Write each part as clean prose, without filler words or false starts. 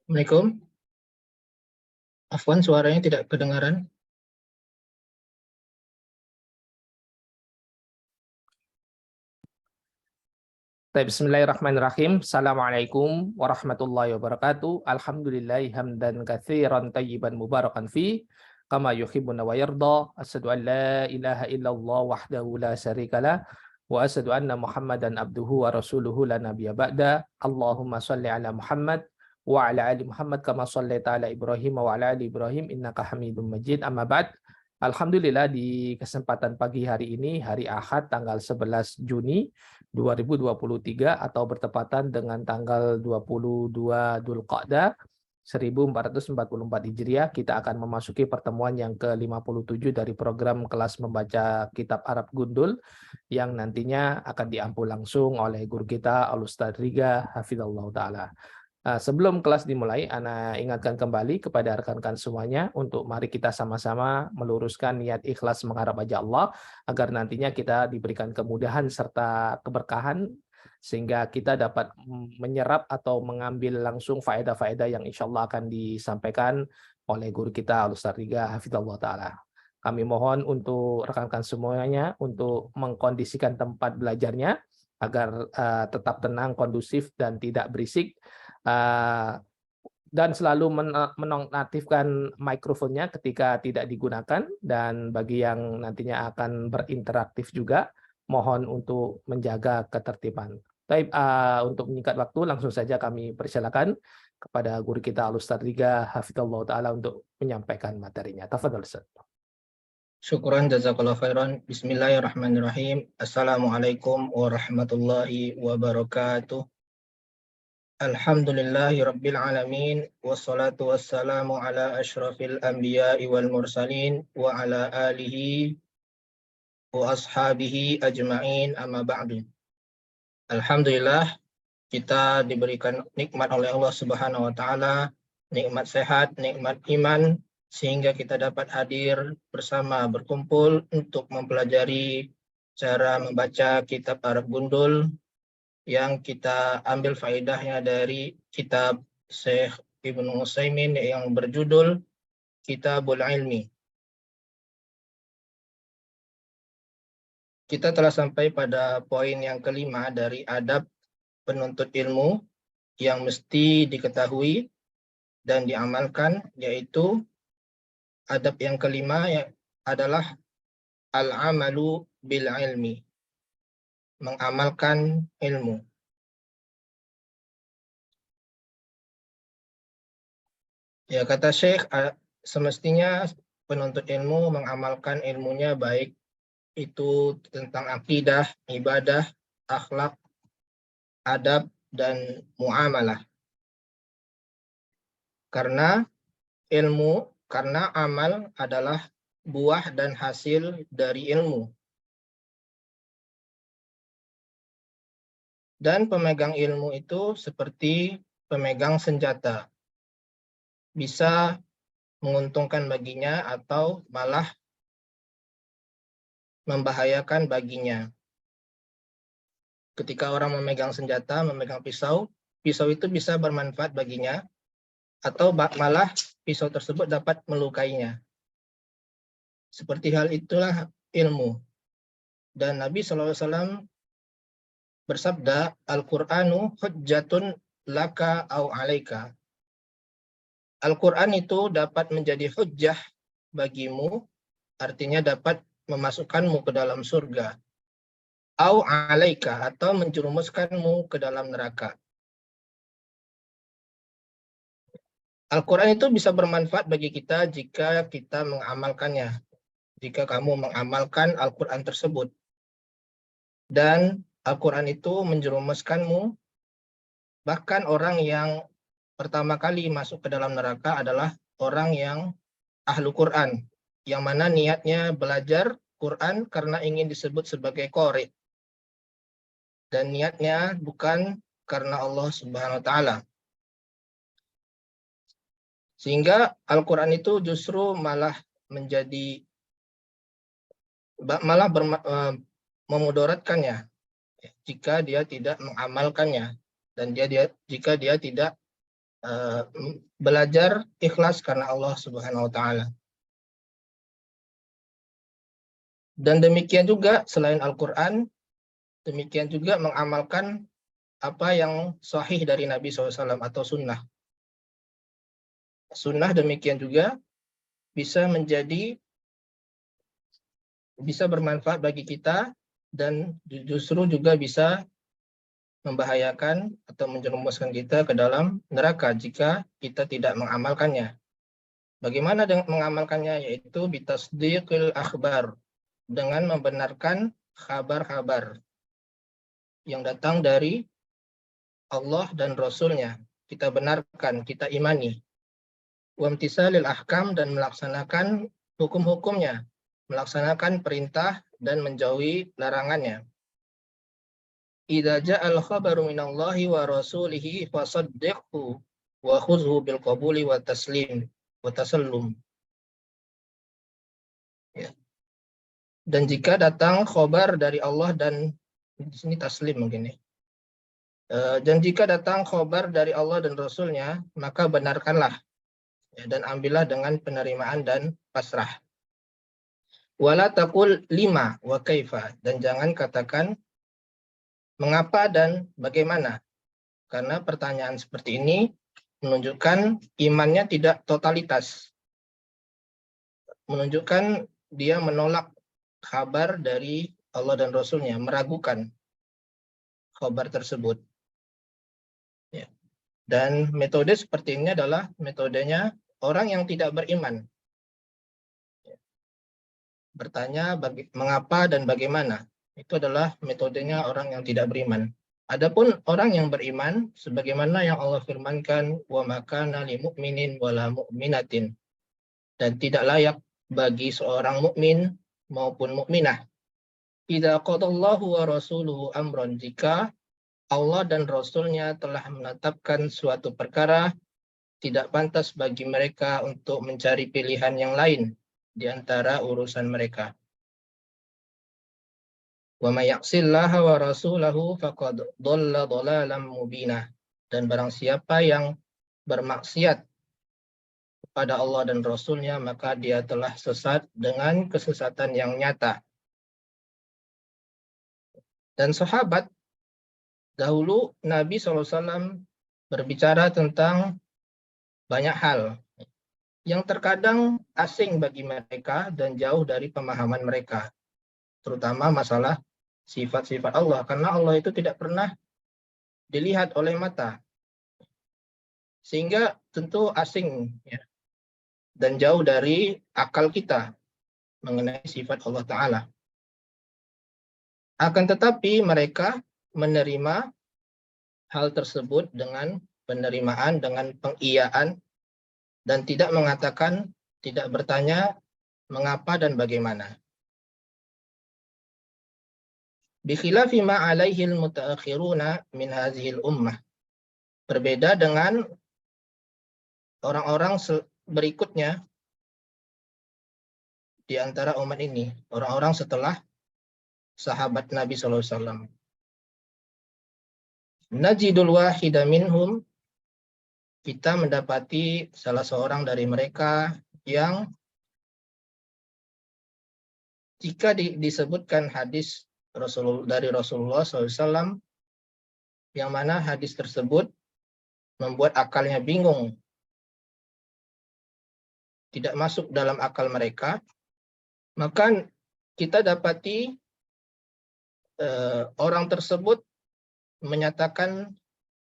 Assalamualaikum. Afwan, suaranya tidak kedengaran. Bismillahirrahmanirrahim. Assalamualaikum warahmatullahi wabarakatuh. Alhamdulillahi hamdan katsiran tayyiban mubarakan fi kama yuhibbuna wa yarda. Asyhadu an la ilaha illallah wahdahu la syarikalah wa asyhadu anna Muhammadan abduhu wa rasuluhu la nabiyya ba'da. Allahumma shalli ala Muhammad wa ala ali Muhammad kama shallaita ala Ibrahim wa ala ali Ibrahim innaka Hamidum Majid. Amma ba'd. Alhamdulillah di kesempatan pagi hari ini, hari Ahad tanggal 11 Juni 2023 atau bertepatan dengan tanggal 22 Dzulqa'dah 1444 Hijriah, kita akan memasuki pertemuan yang ke-57 dari program kelas membaca kitab Arab Gundul yang nantinya akan diampu langsung oleh guru kita Al-Ustadz Riga Hafizallah Ta'ala. Sebelum kelas dimulai, Ana ingatkan kembali kepada rekan-rekan semuanya untuk mari kita sama-sama meluruskan niat ikhlas mengharap wajah Allah agar nantinya kita diberikan kemudahan serta keberkahan sehingga kita dapat menyerap atau mengambil langsung faedah-faedah yang insya Allah akan disampaikan oleh guru kita Al-Ustadz Riga Hafizallah Ta'ala. Kami mohon untuk rekan-rekan semuanya untuk mengkondisikan tempat belajarnya agar tetap tenang, kondusif, dan tidak berisik. Dan selalu menonaktifkan mikrofonnya ketika tidak digunakan, dan bagi yang nantinya akan berinteraktif juga mohon untuk menjaga ketertiban. Baik, untuk menyingkat waktu langsung saja kami persilakan kepada guru kita Al-Ustadz Riga Hafizallah Ta'ala untuk menyampaikan materinya. Tafadhol Ustaz. Syukran, jazakallah khairan. Bismillahirrahmanirrahim. Assalamualaikum warahmatullahi wabarakatuh. Alhamdulillahi rabbil alamin. Wassalatu wassalamu ala ashrafil anbiya'i wal mursalin wa ala alihi wa ashabihi ajma'in, amma ba'du. Alhamdulillah, kita diberikan nikmat oleh Allah Subhanahu wa Ta'ala, nikmat sehat, nikmat iman, sehingga kita dapat hadir bersama berkumpul untuk mempelajari cara membaca kitab Arab Gundul yang kita ambil faedahnya dari kitab Syekh Ibnu Utsaimin yang berjudul Kitabul Ilmi. Kita telah sampai pada poin yang kelima dari adab penuntut ilmu yang mesti diketahui dan diamalkan, yaitu adab yang kelima adalah al-amalu bil ilmi, mengamalkan ilmu. Ya, kata Syekh, semestinya penuntut ilmu mengamalkan ilmunya, baik itu tentang akidah, ibadah, akhlak, adab, dan muamalah. Karena amal adalah buah dan hasil dari ilmu. Dan pemegang ilmu itu seperti pemegang senjata. Bisa menguntungkan baginya atau malah membahayakan baginya. Ketika orang memegang senjata, memegang pisau, pisau itu bisa bermanfaat baginya, atau malah pisau tersebut dapat melukainya. Seperti hal itulah ilmu. Dan Nabi SAW bersabda, Al-Qur'anu hujjatun laka au alaika. Al-Quran itu dapat menjadi hujjah bagimu, artinya dapat memasukkanmu ke dalam surga. Au alaika, atau menjerumuskanmu ke dalam neraka. Al-Quran itu bisa bermanfaat bagi kita jika kita mengamalkannya. Jika kamu mengamalkan Al-Quran tersebut. Dan Al-Quran itu menjerumuskanmu, bahkan orang yang pertama kali masuk ke dalam neraka adalah orang yang ahlu Quran, yang mana niatnya belajar Quran karena ingin disebut sebagai qari. Dan niatnya bukan karena Allah Subhanahu wa Ta'ala. Sehingga Al-Quran itu justru malah memudaratkannya jika dia tidak mengamalkannya, dan jika dia tidak belajar ikhlas karena Allah Subhanahu wa taala. Dan demikian juga selain Al-Qur'an, demikian juga mengamalkan apa yang sahih dari Nabi SAW atau sunnah. Sunnah demikian juga bisa bermanfaat bagi kita dan justru juga bisa membahayakan atau menjerumuskan kita ke dalam neraka jika kita tidak mengamalkannya. Bagaimana dengan mengamalkannya? Yaitu bitasdiqil akhbar, dengan membenarkan kabar-kabar yang datang dari Allah dan Rasul-Nya. Kita benarkan, kita imani. Wamtisalil ahkam, dan melaksanakan hukum-hukumnya, melaksanakan perintah dan menjauhi larangannya. Idza ja'al khabaru minallahi wa rasulihi fasaddiqhu wa khudhu bil qabuli wa taslim wa tasallum. Ya. Dan jika datang khabar dari Allah, dan di sini taslim mungkin ya. Dan jika datang khabar dari Allah dan Rasul-Nya, maka benarkanlah ya, dan ambillah dengan penerimaan dan pasrah. Wala taqul lima wa kaifa, dan jangan katakan mengapa dan bagaimana. Karena pertanyaan seperti ini menunjukkan imannya tidak totalitas. Menunjukkan dia menolak kabar dari Allah dan Rasul-Nya, meragukan kabar tersebut. Ya. Dan metode seperti ini adalah metodenya orang yang tidak beriman. Ya. Bertanya mengapa dan bagaimana. Itu adalah metodenya orang yang tidak beriman. Adapun orang yang beriman, sebagaimana yang Allah firmankan, wa makana lil mu'minin wala mu'minatin, dan tidak layak bagi seorang mukmin maupun mukminah, idza qadallahu wa rasuluhu amran, jika Allah dan Rasul-Nya telah menetapkan suatu perkara, tidak pantas bagi mereka untuk mencari pilihan yang lain di antara urusan mereka. Wa may ya'sillaha wa rasulahu faqad dhalla dhalalan mubina, dan barang siapa yang bermaksiat kepada Allah dan Rasul-Nya, maka dia telah sesat dengan kesesatan yang nyata. Dan sahabat dahulu Nabi SAW berbicara tentang banyak hal yang terkadang asing bagi mereka dan jauh dari pemahaman mereka, terutama masalah sifat-sifat Allah, karena Allah itu tidak pernah dilihat oleh mata, sehingga tentu asing ya, dan jauh dari akal kita mengenai sifat Allah Ta'ala. Akan tetapi mereka menerima hal tersebut dengan penerimaan, dengan pengiyaan, dan tidak mengatakan, tidak bertanya mengapa dan bagaimana. Bikhilafi ma alaihil mutaakhiruna min hazihil ummah. Berbeda dengan orang-orang berikutnya di antara umat ini, orang-orang setelah sahabat Nabi SAW. Najidul wahida minhum, kita mendapati salah seorang dari mereka yang jika disebutkan hadis dari Rasulullah SAW, yang mana hadis tersebut membuat akalnya bingung, tidak masuk dalam akal mereka, maka kita dapati orang tersebut menyatakan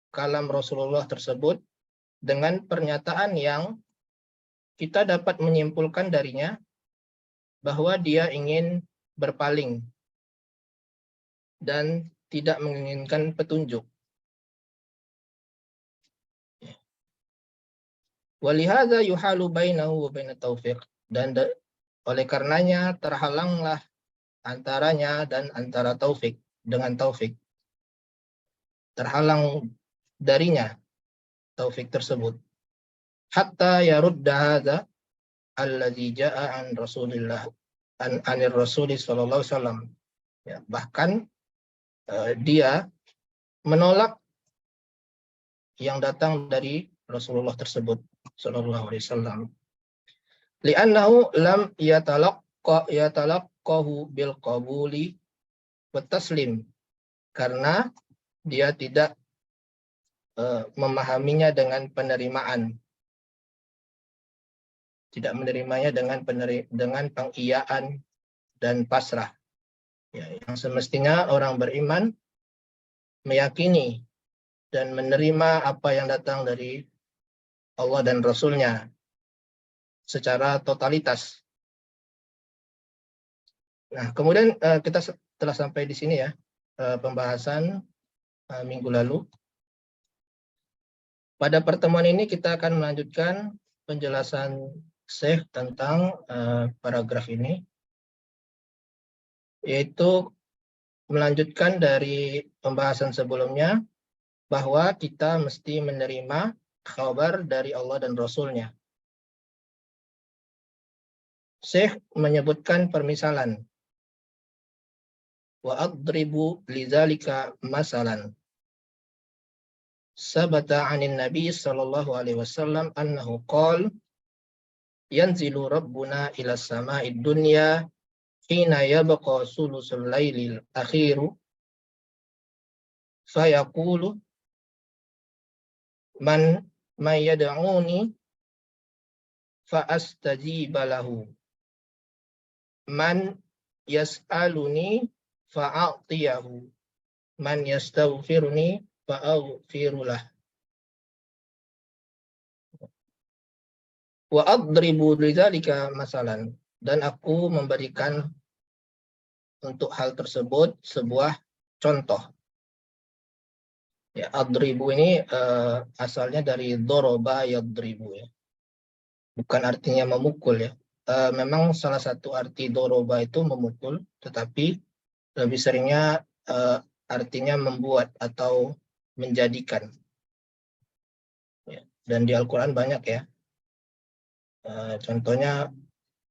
kalam Rasulullah tersebut dengan pernyataan yang kita dapat menyimpulkan darinya bahwa dia ingin berpaling dan tidak menginginkan petunjuk. Walihadza yuhalu bainahu wa bainat taufiq, dan oleh karenanya terhalanglah antaranya dan antara taufik, dengan taufik. Terhalang darinya taufik tersebut. Hatta yarudda hadza alladzi jaa an Rasulillah anir Rasul sallallahu alaihi wasallam. Ya, bahkan dia menolak yang datang dari Rasulullah tersebut sallallahu alaihi wasallam. Li'annahu lam yatalaqqahu bil qabuli wa taslim, karena dia tidak memahaminya dengan penerimaan, tidak menerimanya dengan pengiyaan dan pasrah. Ya, yang semestinya orang beriman meyakini dan menerima apa yang datang dari Allah dan Rasul-Nya secara totalitas. Nah, kemudian kita telah sampai di sini ya, pembahasan minggu lalu. Pada pertemuan ini kita akan melanjutkan penjelasan Syekh tentang paragraf ini, yaitu melanjutkan dari pembahasan sebelumnya bahwa kita mesti menerima kabar dari Allah dan Rasul-Nya. Syekh menyebutkan permisalan. Wa adribu lidzalika masalan. Sabata 'anin Nabi sallallahu alaihi wasallam annahu qala yanzilu rabbuna ila sama'id dunya hina yabqa sulusul lailil akhiru fayaqulu man yad'uni fa astajiba lahu, man yas'aluni fa'atiyahu, man yastaghfiruni fa'aghfirulah. Wa adribu lidzalika masalan, dan aku memberikan untuk hal tersebut sebuah contoh. Ya, adribu ini asalnya dari doroba yadribu ya. Bukan artinya memukul ya. Memang salah satu arti doroba itu memukul, tetapi lebih seringnya artinya membuat atau menjadikan. Ya. Dan di Al-Quran banyak ya. Contohnya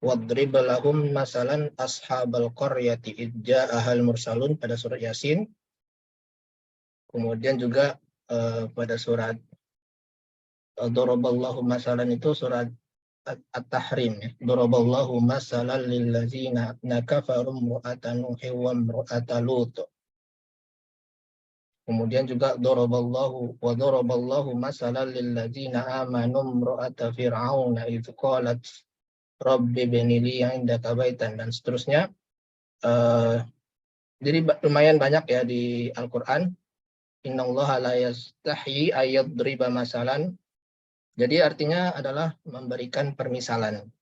wadrib lahum masalan ashabal qaryati idja ahal mursalun pada surat Yasin. Kemudian juga pada surat daraballahu masalan itu surat At-Tahrim ya. Daraballahu masalan lillazina kafaru imra'atan nuhin wa imra'atan lut. Kemudian juga daraballahu masalan lillazina amanu imra'ata fir'auna idz qalat rabbi ibni li 'indaka baitan, dan seterusnya. Jadi lumayan banyak ya di Al-Qur'an. Innallaha la yastahyi ayyadriba masalan. Jadi artinya adalah memberikan permisalan.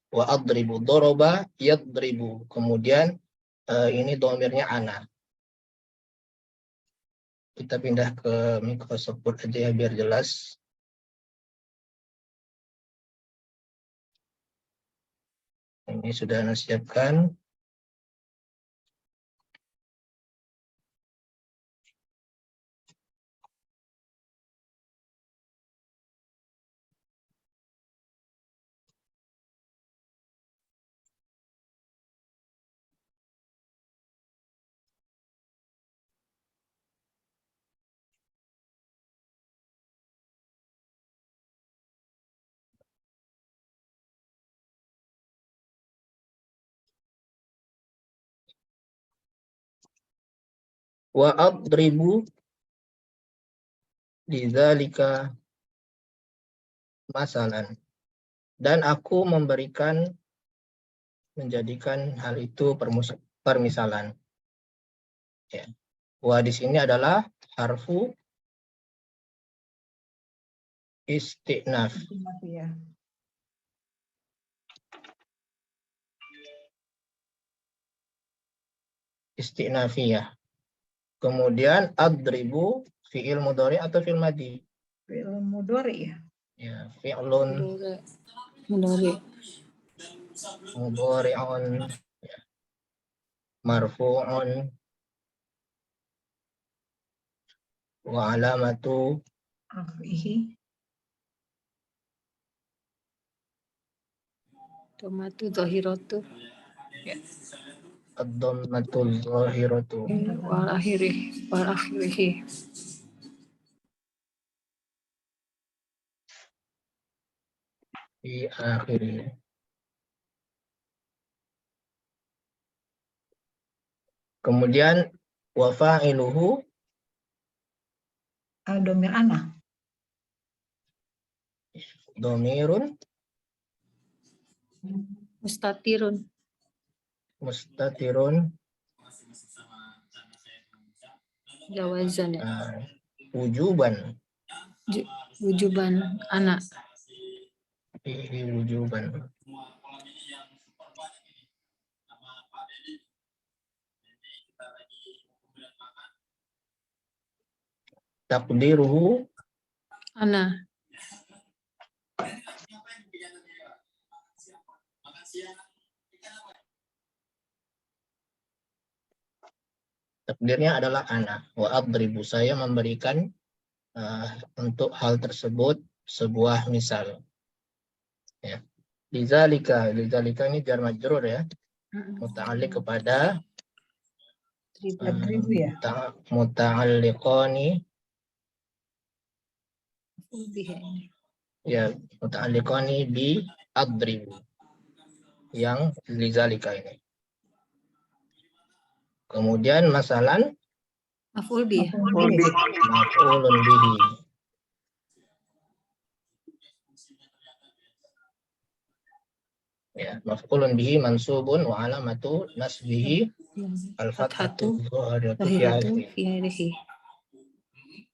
Wa adribu doroba yadribu. Kemudian ini domirnya ana. Kita pindah ke Microsoft Word aja ya biar jelas. Ini sudah Anda siapkan. Wa adribu lidzalika masalan. Dan aku menjadikan hal itu permisalan. Ya. Wa di sini adalah harfu istinaf. Istinafiyah. Kemudian adribu fi'il mudhari atau fi'il madhi? Fi'il mudhari ya. Ya, fi'lun mudhari'un ya. Marfu'un wa alamatu Afihi. Tomatu zahiratu ad-dhammatul zahiratu wal akhirihi Fi akhirih. Kemudian wa fa'iluhu Domir ana. dhamirun Mustatirun. mustatirun Jawazan ya. wujuban. Wujuban anak. Fi'li wujuban. Taqdiruhu Anak. takdirnya adalah ana. Wa adribu, saya memberikan untuk hal tersebut sebuah misal. Ya. Lidzalika ini jar majrur ya. Muta'alliq kepada Adribu ya. muta'alliqani Ini. ya, muta'alliqani bi adribu. Yang lidzalika ini. Kemudian masalan Maf'ul bih. maf'ulun bihi. Ya, maf'ulun bihi mansubun wa alamatu nasbihi al-fathatu dhahiratu fi akhirih. Fi akhirih.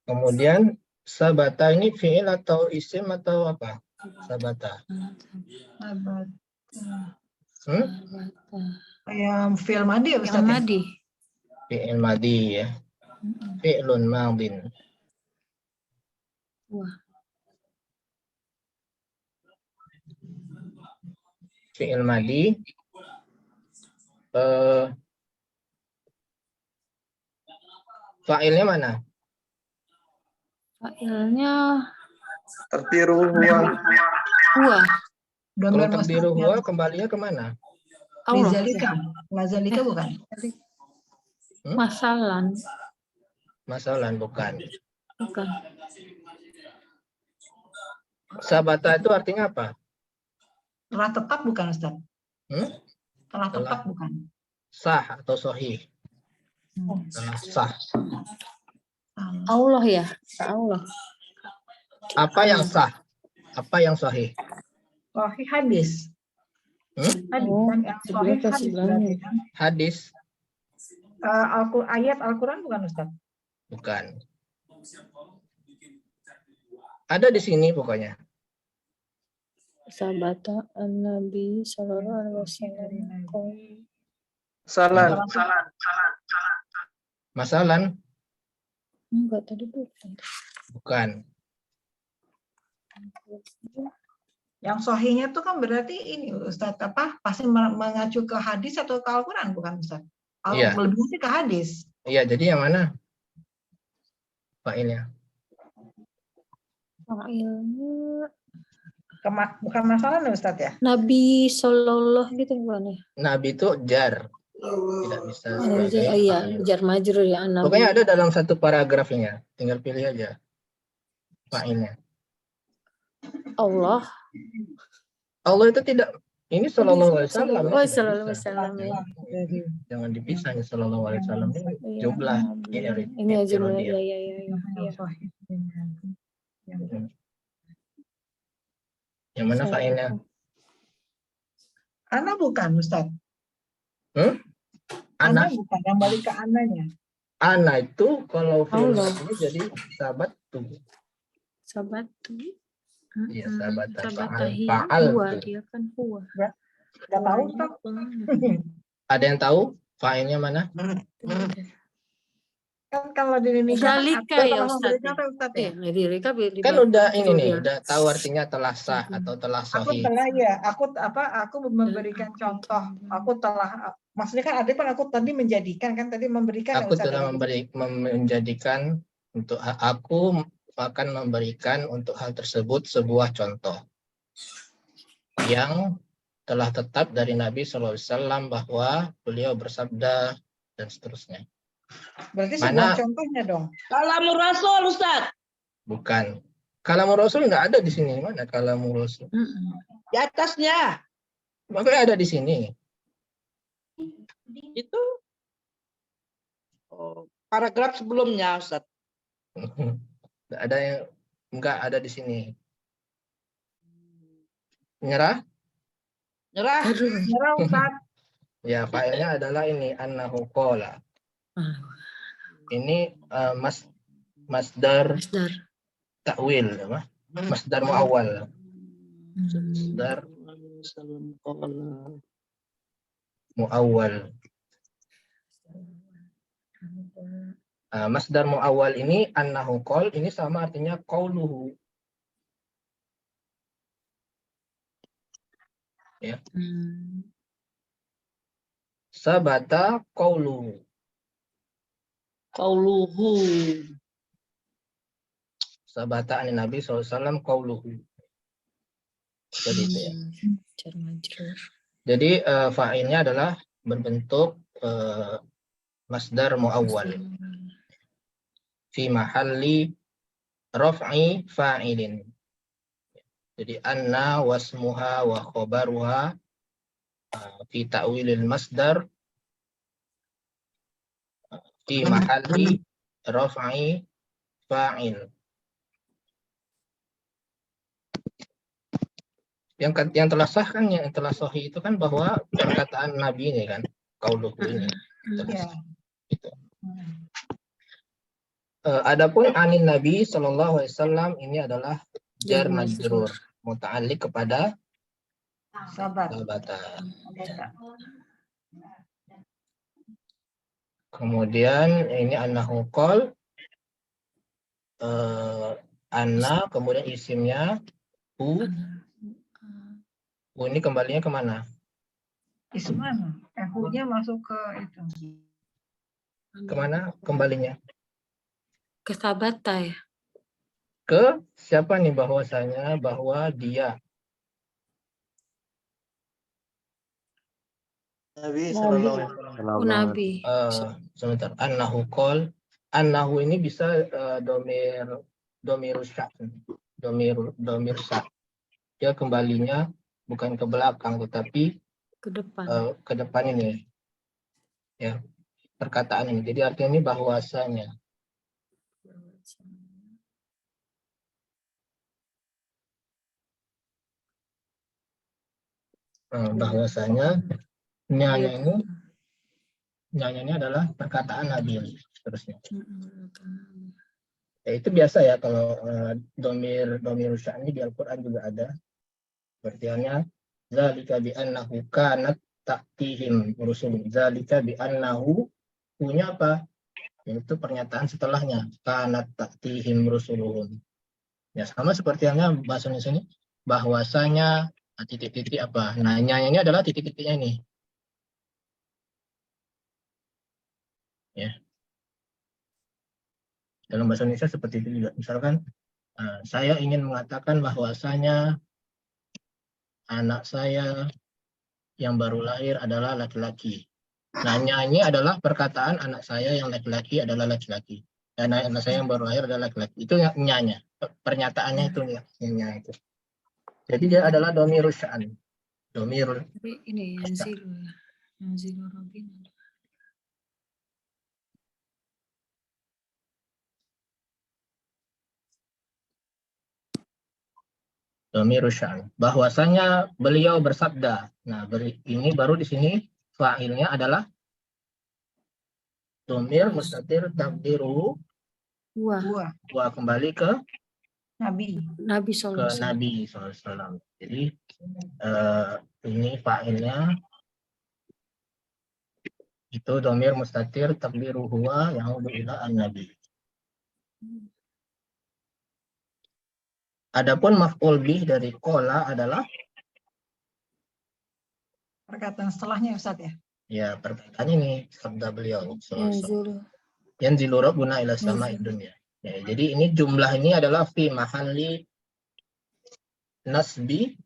Kemudian sabata ini fi'il atau isim atau apa? Sabata. Sabat. Hmm? Kayak film madi ya Ustaz? Yang Ya? madi. Fi'il madi ya. Fi'lun madin. Wah. Fi'il madi fa'ilnya mana? Fa'ilnya Tertiru huwa. huwa. Kalau Domir takdiru mustatir. huwa kembalinya kemana? Allah. Lizalika. Lazalika bukan? Masalan. Masalah bukan. Bukan. Sabata itu artinya apa? Telah tetap bukan Ustaz? Hmm? Telah tetap Telah. bukan? Sah atau sahih? Telah sah. Allah ya. Allah. Apa yang sah? Apa yang sahih? Sahih hadis. Hadis Oh, kan yang sahih sebenarnya hadis sebelumnya. berarti kan? Hadis? Ayat Al-Quran bukan Ustaz? Bukan. Ada di sini pokoknya. Sabata an-Nabi sallallahu alaihi wasallam. Salan. Masalan? Enggak tadi bukan. Bukan. Yang sahihnya itu kan berarti ini Ustaz apa? Pasti mengacu ke hadis atau ke Al-Quran bukan Ustaz? Iya. Lebih ke hadis. Iya, jadi yang mana? Fa'ilnya. Fa'ilnya Bukan masalah nih Ustaz ya? Nabi sallallahu gitu bukan ya? Nabi itu jar. Tidak bisa sebagai Iya, fa'il. jar majrur ya Nabi. Pokoknya ada dalam satu paragrafnya. Tinggal pilih aja fa'ilnya. Allah. Allah itu tidak. Ini sallallahu alaihi wasallam. Oh, sallallahu alaihi wasallam ya. Jangan dipisah ya, sallallahu alaihi wasallam ini Iya. jumlah. Ini aja jumlah ya. Yang mana fa'ilnya? Ana bukan Ustaz? Ana. Bukan, yang balik ke ananya. Ana itu kalau fi'il Allah. ini jadi sahabat tuh. Sahabat tuh. Iya, sahabat. Fa'al. Huwa, dia kan huwa. Gak tahu Ustaz? Ada yang tahu fa'ilnya mana? Kan kalau di Indonesia Zalika ya Ustaz. Ustaz ya? Kan udah ini nih, udah tahu artinya telah sah atau telah Aku sahih. telah ya, aku memberikan contoh. Aku telah, maksudnya kan ada kan aku tadi menjadikan kan tadi memberikan. Aku ya, telah menjadikan untuk aku akan memberikan untuk hal tersebut sebuah contoh yang telah tetap dari Nabi SAW bahwa beliau bersabda dan seterusnya. Berarti Mana? sebuah contohnya dong. Kalamur Rasul, Ustaz. Bukan. Kalamur Rasul nggak ada di sini. Mana Kalamur Rasul? Di atasnya Makanya ada di sini. itu paragraf sebelumnya, Ustaz. Nggak ada yang nggak ada di sini. Nyerah? Nyerah. Nyerah Ustaz. Ya, failnya adalah ini annahu qala. Ini masdar ta'wil, apa? Masdar muawwal. Masdar muawwal. Masdar muawwal ini annahu qol, ini sama artinya qauluhu. Ya. Sabata qauluhu. Qauluhu. Sabata anin Nabi SAW qauluhu. Jadi itu ya. Jadi fa'ilnya adalah berbentuk masdar muawwal fi mahalli raf'i fa'ilin. Jadi anna wasmuha wa khobaruha fi ta'wilil masdar fi mahalli raf'i fa'il. Yang telah sah kan, yang telah sahih itu kan bahwa perkataan Nabi ini kan, qauluhu ini. Ya. Gitu. Adapun anin Nabi Shallallahu Alaihi Wasallam ini adalah jar majrur muta'alliq kepada Sahabat. sabata. Kemudian ini annahu qol, anna, kemudian isimnya hu ini kembalinya kemana? Isman. Hu-nya masuk ke itu. Kemana kembalinya? Ke sabata ya. Ke siapa nih bahwasanya? Bahwa dia. Nabi sallallahu alaihi wasallam. Nabi. Sebentar. Annahu qol. Annahu ini bisa domirus sya'n. Domir sya'. Dia kembalinya bukan ke belakang tetapi Ke depan. ke depan ini. Ya. Perkataan ini. Jadi artinya ini bahwasanya. Bahwasanya nyanya ini adalah perkataan Nabi seterusnya. Ya, itu biasa ya kalau domir sya'n ini di Al-Qur'an juga ada. Artinya zalika bi annahu kanat ta'tihim rusulun. Zalika bi annahu punya apa? Itu pernyataan setelahnya. Kanat ta'tihim rusuluhum. Ya sama seperti halnya bahasa Indonesia ini, bahwasanya titik-titik apa? Nah, ini adalah titik-titiknya ini. Ya. Dalam bahasa Indonesia seperti itu juga. Misalkan saya ingin mengatakan bahwasanya anak saya yang baru lahir adalah laki-laki. Nah, nyanyi adalah perkataan anak saya yang laki-laki adalah laki-laki. Dan anak saya yang baru lahir adalah laki-laki. Itu nyanya. Pernyataannya itu nyanya itu. Jadi dia adalah domirul sya'an. Domirul. Tapi ini Yanzilu Rabbina. Domirul sya'an. Bahwasanya beliau bersabda. Nah, ini baru di sini fa'ilnya adalah domir mustatir takdiru Buah. kembali ke Nabi. Nabi ke Nabi SAW. Jadi ini fa'ilnya itu domir mustatir takdiru huwa yang ila an-nabi. Adapun maf'ul bih dari qala adalah Perkataan setelahnya Ustaz ya. ya perkataan ini sabda beliau. Yanzilu. Yanzilu rabbuna ila sama'id dunya. Ya, jadi ini jumlah ini adalah fi mahalli nasbi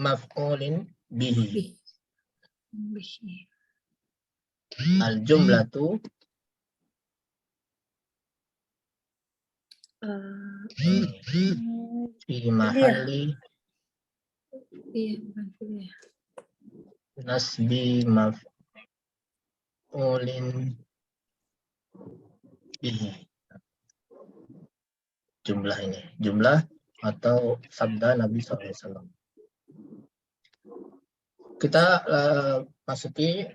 maf'ulin bihi. Al jumlatu fi mahalli Iya, bukan ya. nasbi maf'ulin bihi. Jumlah ini, jumlah atau sabda Nabi SAW. Kita masuki.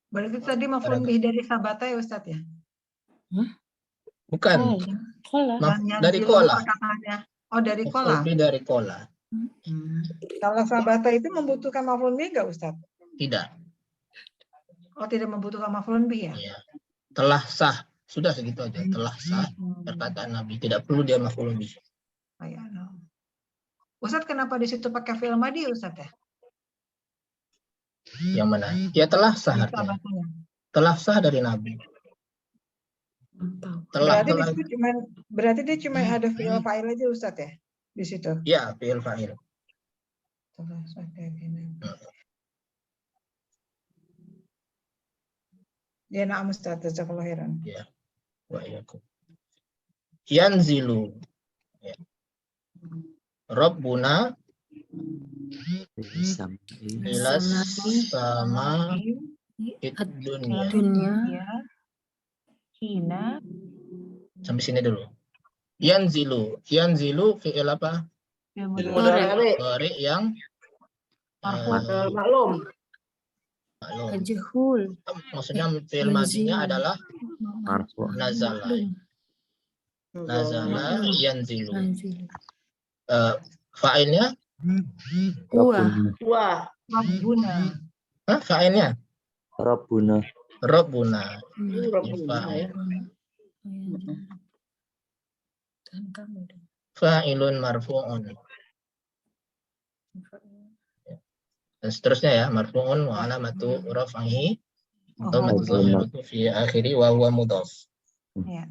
Berarti tadi maf'ulun bih dari sabata ya Ustadz ya? Bukan. Kola. Dari kola. Perkataannya. Oh, dari kola. Lebih dari kola. Kalau sabata itu membutuhkan maf'ulun bih nggak Ustadz? Tidak. Oh, tidak membutuhkan maf'ulun bih ya? Iya. Telah sah. Sudah segitu aja. Telah sah perkataan Nabi. Tidak perlu dia maf'ulun bih. Oh, ya, no. Ustadz kenapa di situ pakai fi'il madhi Ustadz ya? Yang mana? Ya telah sah Di artinya. sabatanya. Telah sah dari Nabi. Telah. Berarti dia cuma ada fi'il fa'il aja Ustadz ya? Di situ. Ya, fi'il fa'il. Telah sah dari Nabi. Ya, na'am Ustadz. Jazakallahu khairan. Ya. Wa iyyakum. Yanzilu. Ya. Rabbuna ilas sama dunia. Hina. Sampai sini dulu. Yanzilu fi'il apa? Mudhari yang Maklum. maklum. Majhul. Maksudnya fi'il madinya adalah nazala. Nazala yanzilu. Fa'ilnya? Wah. Rabbuna. Hah, fa'ilnya? Rabbuna. Rabbuna. Fa'ilun marfu'un. Dan seterusnya ya, marfu'un wa alamatu raf'ihi dhammatu zahiratu fi akhiri wa huwa mudhaf. Ya.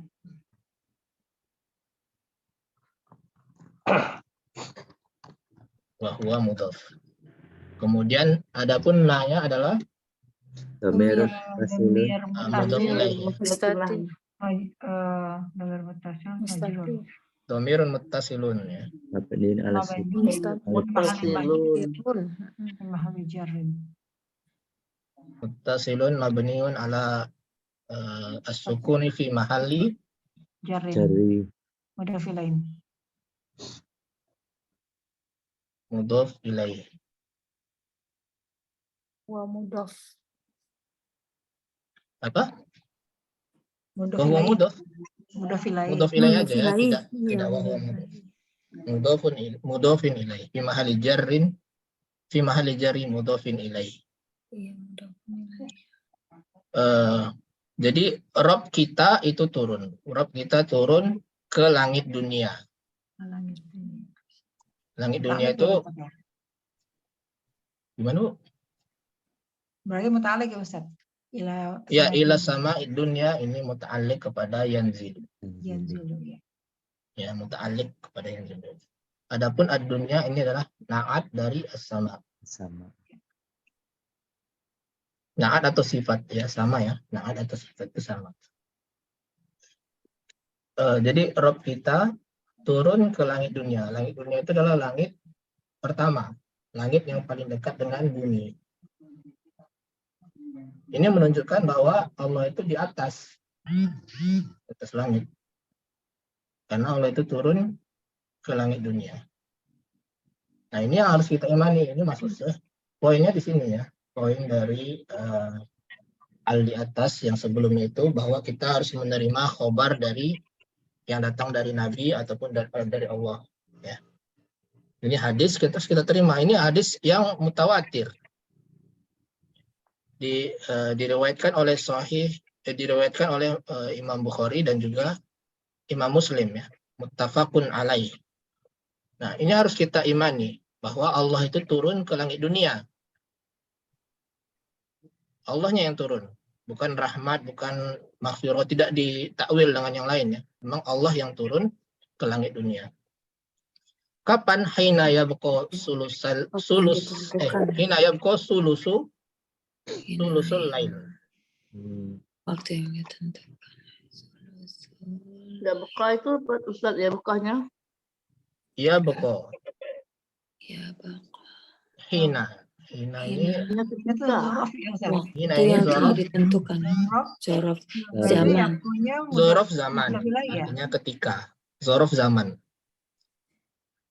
Wa huwa mudhaf. Kemudian adapun na-nya adalah Domir mudhaf ilaih. Dhamirun muttasilun ya. Mabniin ala Muttasilun mabniun ala as-sukuni fi mahalli jari. mudhaf ilaih. Wa mudhaf. Apa? Mudhaf Wa huwa ilaih. mudhaf. Mudhaf ilaih. Mudhaf ilaih aja ya, ilaih. tidak wa huwa mudhaf. Mudhafin ilaih fi mahalli jarrin fi mahalli jarri mudhafin ilaih. Iya, mudhaf. Jadi Rabb kita itu turun. Rabb kita turun ke langit dunia. Langit dunia itu gimana Bu? Berarti muta'alliq ya Ustaz? Ya ila sama dunia ini muta'alliq kepada yanzil. Yanzilu ya. Ya muta'alliq kepada yanzil. Adapun ad-dunya ini adalah na'at dari as-sama. Sama. Na'at atau sifat ya sama ya. Na'at atau sifat itu sama. Jadi Rabb kita turun ke langit dunia. Langit dunia itu adalah langit pertama. Langit yang paling dekat dengan bumi. Ini menunjukkan bahwa Allah itu di atas langit. Karena Allah itu turun ke langit dunia. Nah ini yang harus kita imani. Ini maksudnya poinnya di sini ya. Poin dari al di atas yang sebelumnya itu bahwa kita harus menerima khobar dari yang datang dari Nabi ataupun dari Allah. Ya. Ini hadis kita terima. Ini hadis yang mutawatir. Diriwayatkan oleh diriwayatkan oleh Imam Bukhari dan juga Imam Muslim ya. Muttafaqun alaih. Nah, ini harus kita imani bahwa Allah itu turun ke langit dunia. Allahnya yang turun, bukan rahmat, bukan maghfirah, tidak ditakwil dengan yang lainnya. Memang Allah yang turun ke langit dunia. Kapan hina yabqa hina yabqa sulusul lail. Waktu yang ditentukan. Ya bekah itu buat Ustaz ya bekahnya. Ya beko. Ya, Bang. Hina. Hina ini Hanya Itu ketika. zorof ya Ustaz. Hina Waktu ini yang zorof. tidak ditentukan. Zorof. Zorof Berarti zaman. yang punya Zorof zaman. ya. Artinya ketika. Zorof zaman.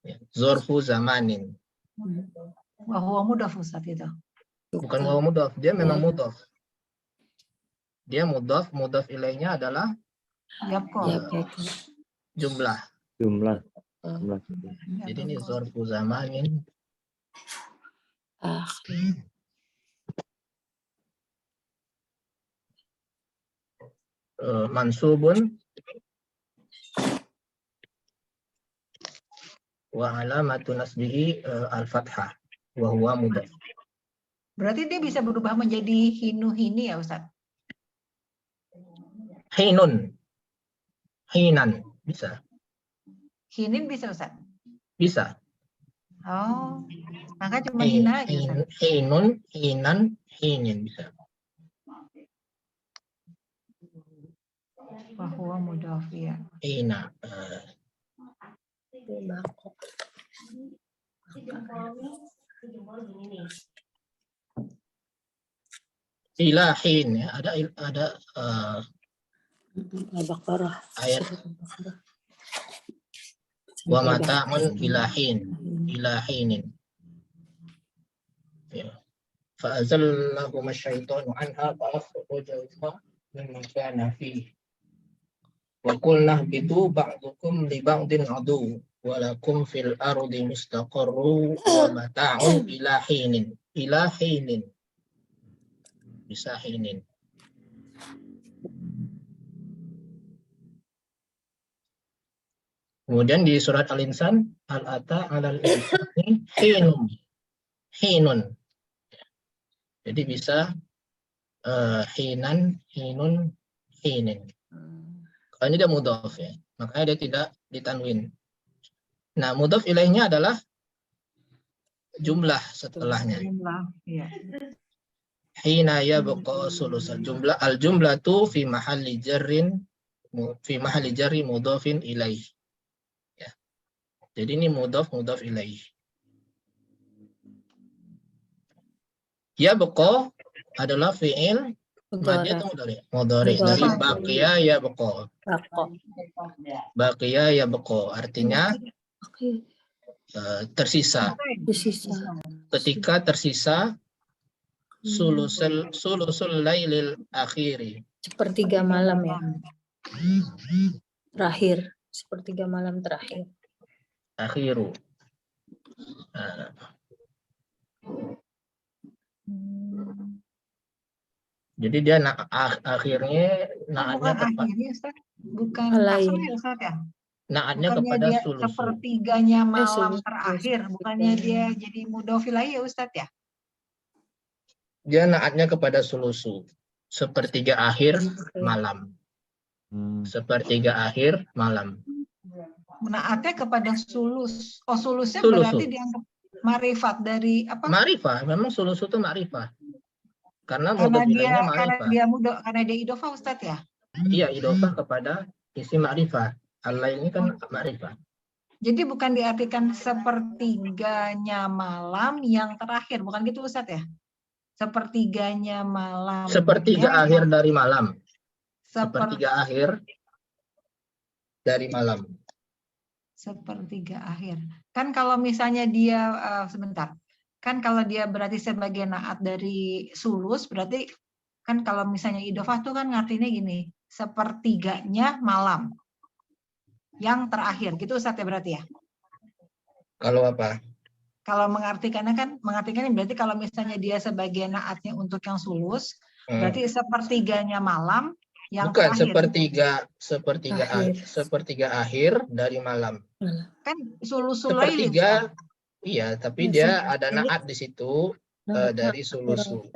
Ya. Zorfu zamanin. Bahwa mudaf Ustaz itu. Bukan waw mudaf. Dia memang Oh. mudaf. Dia mudaf. Mudaf ilainya adalah Yapko. Ya, baik. jumlah. Jumlah. Oh. Jumlah. Jadi ini zorfu zamanin. Akhir. Mansubun wa alamatu nasbihi al-fathah wa huwa mudaf. Berarti dia bisa berubah menjadi hinu-hini ya Ustaz? Hinun. Hinan. Bisa. Hinin bisa Ustaz? Bisa. Oh, maka cuma hina aja Ustaz. Hinun, hinan, hinin bisa. Bahwa mudaf ya. Hina. Ilahin ya. Ada Al-Baqarah. ayat wa mata'un ilahin. Ilahinin. Ya. Fa'azallahum asyaitanu anha fa'akhrajaha mimma kana fihi. Wa qulna bidu ba'dukum li ba'din adu wa lakum fil ardi mustaqarru wa mata'un ilahinin. Ilahinin. Bisa hinin. Kemudian di surat Al-Insan, al-ata 'alal insani hinun. Hinun. Jadi bisa hinan, hinun, hinin. Kalau ini dia mudhaf ya. Makanya dia tidak ditanwin. Nah, mudhaf ilaihnya adalah jumlah setelahnya. Jumlah, ya. Hina yabqa sulusal jumlah. Al-jumlatu fi mahalli jarri mudhafin ilaih. Ya. Jadi ini mudhaf ilaih. Yabqa adalah fi'il madhi atau mudhari? Mudhari. Dari baqiya yabqa. Baqiya yabqa artinya tersisa. Ketika tersisa sulusul lailil akhiri. Sepertiga malam ya. Terakhir. Sepertiga malam terakhir. Akhiru. Nah. Jadi dia akhirnya naatnya Bukan akhirnya Ustaz. Bukan Alai. asal ya Ustaz ya. naatnya Bukannya kepada dia sulusu. sepertiganya malam Sulus. terakhir. Bukannya dia jadi mudhofilai ya Ustaz ya. Dia naatnya kepada sulusu. Sepertiga akhir malam. Sepertiga akhir malam. Menaatnya kepada sulus. Oh, sulusnya Sulusu. berarti dianggap marifat dari apa? Ma'rifah, memang sulusu itu ma'rifah. Karena Karena mudhaf ilaihnya dia ma'rifah. karena dia idhofah Ustaz ya. Iya, idhofah kepada isi ma'rifah. Al-lail ini kan ma'rifah. Jadi bukan diartikan sepertiganya malam yang terakhir, bukan gitu Ustaz ya? Sepertiganya malam. Sepertiga akhir dari malam. Sepertiga Sepertiga akhir dari malam. Sepertiga akhir. Kan kalau misalnya dia sebentar. Kan kalau dia berarti sebagai naat dari sulus, berarti kan kalau misalnya idhofah tuh kan ngartinya gini, sepertiganya malam yang terakhir, gitu Ustaz ya berarti ya? Kalau apa? Kalau mengartikannya berarti kalau misalnya dia sebagai naatnya untuk yang sulus, berarti sepertiganya malam yang bukan terakhir. sepertiga akhir dari malam. Kan sulusul lail. Sepertiga, iya, tapi dia ada naat di situ dari sulusu.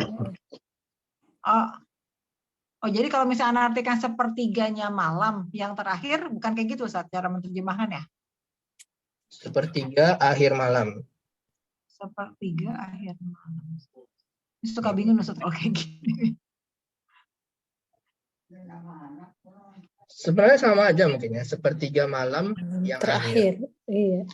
Oh, jadi kalau misalnya artikan sepertiganya malam yang terakhir, bukan kayak gitu Ustaz cara menerjemahkan ya? Sepertiga akhir malam. Sepertiga akhir malam. Suka bingung Ustaz kalau kayak gini. Sebenarnya sama aja mungkin ya, sepertiga malam yang akhir. Terakhir. Iya.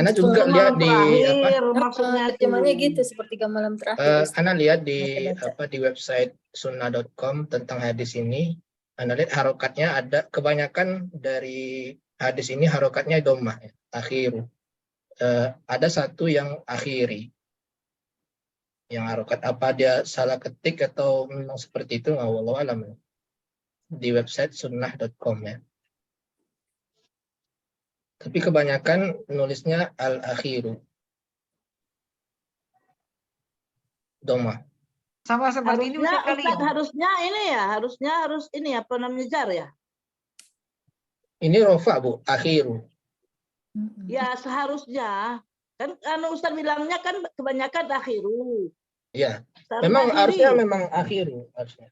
Anda juga Malam lihat di apa? terakhir maksudnya tuh. Terjemahnya gitu, sepertiga malam terakhir. Ustaz. Anda lihat di Baca-baca. di website sunnah.com tentang hadis ini. Anda lihat harokatnya ada kebanyakan dari hadis ini harokatnya dhammah, ya, akhiru. Ada satu yang akhiri. Yang harokat apa dia salah ketik atau memang seperti itu, wallahu alam. Di website sunnah.com ya. Tapi kebanyakan nulisnya al-akhiru. Dhammah. Sama seperti ini Harusnya Ustaz kali ya. Ustaz harus ini apa namanya jar ya? Ini rofa Bu, akhiru. Ya seharusnya kan Ustaz bilangnya kan kebanyakan akhiru. Ya, Seharusnya memang akhiri. harusnya memang akhiru harusnya.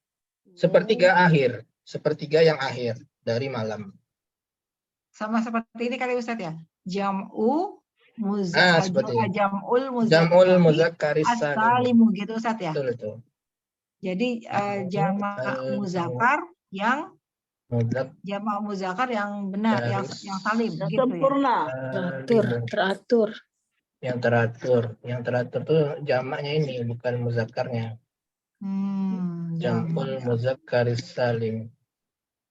Sepertiga akhir, sepertiga yang akhir dari malam. Sama seperti ini kali Ustaz ya. Jam'u Seperti itu. jam'ul Jam'ul muzakkari muzakkari salim. as-salimu gitu Ustaz ya. Betul itu. Jadi jamak muzakkar yang benar, yang salim Yang gitu ya. sempurna. Teratur. Yang teratur tuh jamaknya ini bukan muzakkarnya. Jam'ul muzakkari salim.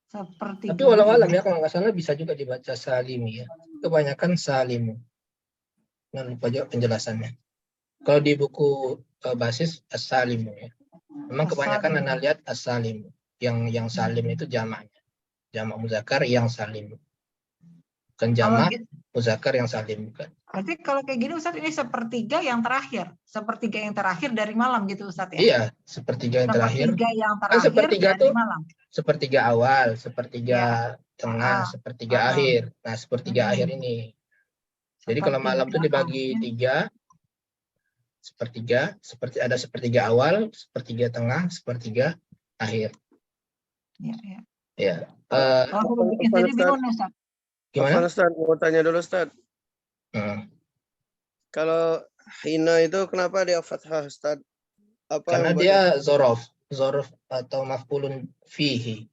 Seperti Tapi walau alam ya, kalau nggak salah bisa juga dibaca salimi ya. Kebanyakan salimu. Nah, lupa juga penjelasannya. Kalau di buku basis as-salimu ya. Memang kebanyakan Anda lihat as-salimu. Yang salim itu jamaknya. Jamak muzakkar yang salim. Bukan jamak muzakkar yang salim, bukan. Berarti kalau kayak gini Ustaz ini sepertiga yang terakhir. Sepertiga yang terakhir dari malam gitu Ustaz ya. Iya, sepertiga yang terakhir. Sepertiga yang Kan terakhir sepertiga dari tuh malam. sepertiga awal, sepertiga tengah, sepertiga akhir. Nah, sepertiga akhir ini. Jadi kalau malam itu dibagi tiga, seperti ada sepertiga awal, sepertiga tengah, sepertiga akhir. Ya. Kalau bikin tadi bingung Ustaz. Gimana? Ustaz, mau tanya dulu Ustaz. Kalau hina itu kenapa dia fathah Ustaz? Karena dia zorof atau maf'ulun fihi.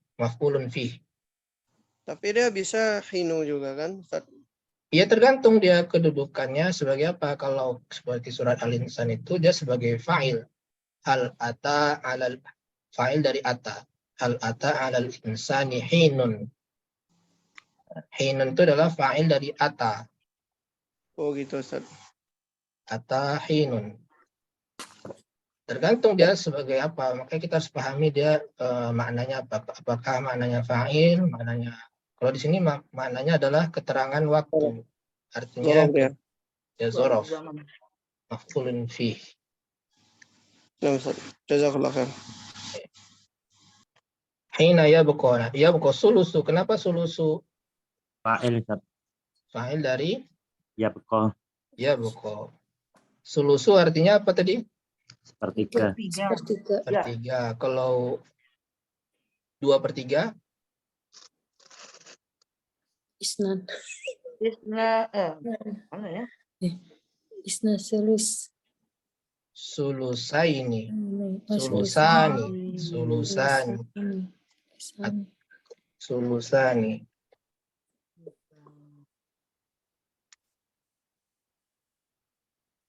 Tapi dia bisa hinu juga kan Ustaz? Ya tergantung dia kedudukannya sebagai apa. Kalau seperti surat Al-Insan itu dia sebagai fa'il. Hal ata alal fa'il dari ata. Hal ata alal insani hinun. Hinun itu adalah fa'il dari ata. Oh gitu Ustaz. Ata hinun. Tergantung dia sebagai apa. Makanya kita harus pahami dia maknanya apa. Apakah maknanya fa'il, maknanya. Kalau di sini maknanya adalah keterangan waktu. Artinya ya zorof. Maf'ulun fih. Nah, Ustaz. Jazakallah khair. Hina ya buqona. Ya buqo sulusu. Kenapa sulusu? Fa'il Ustaz. Fa'il dari Ya buqo. ya buqo. Sulusu artinya apa tadi? Sepertiga. Sepertiga. Kalau 2/3? Isnan. Mana ya? Isna sulus. Sulusaini. Sulusani. Sulusani.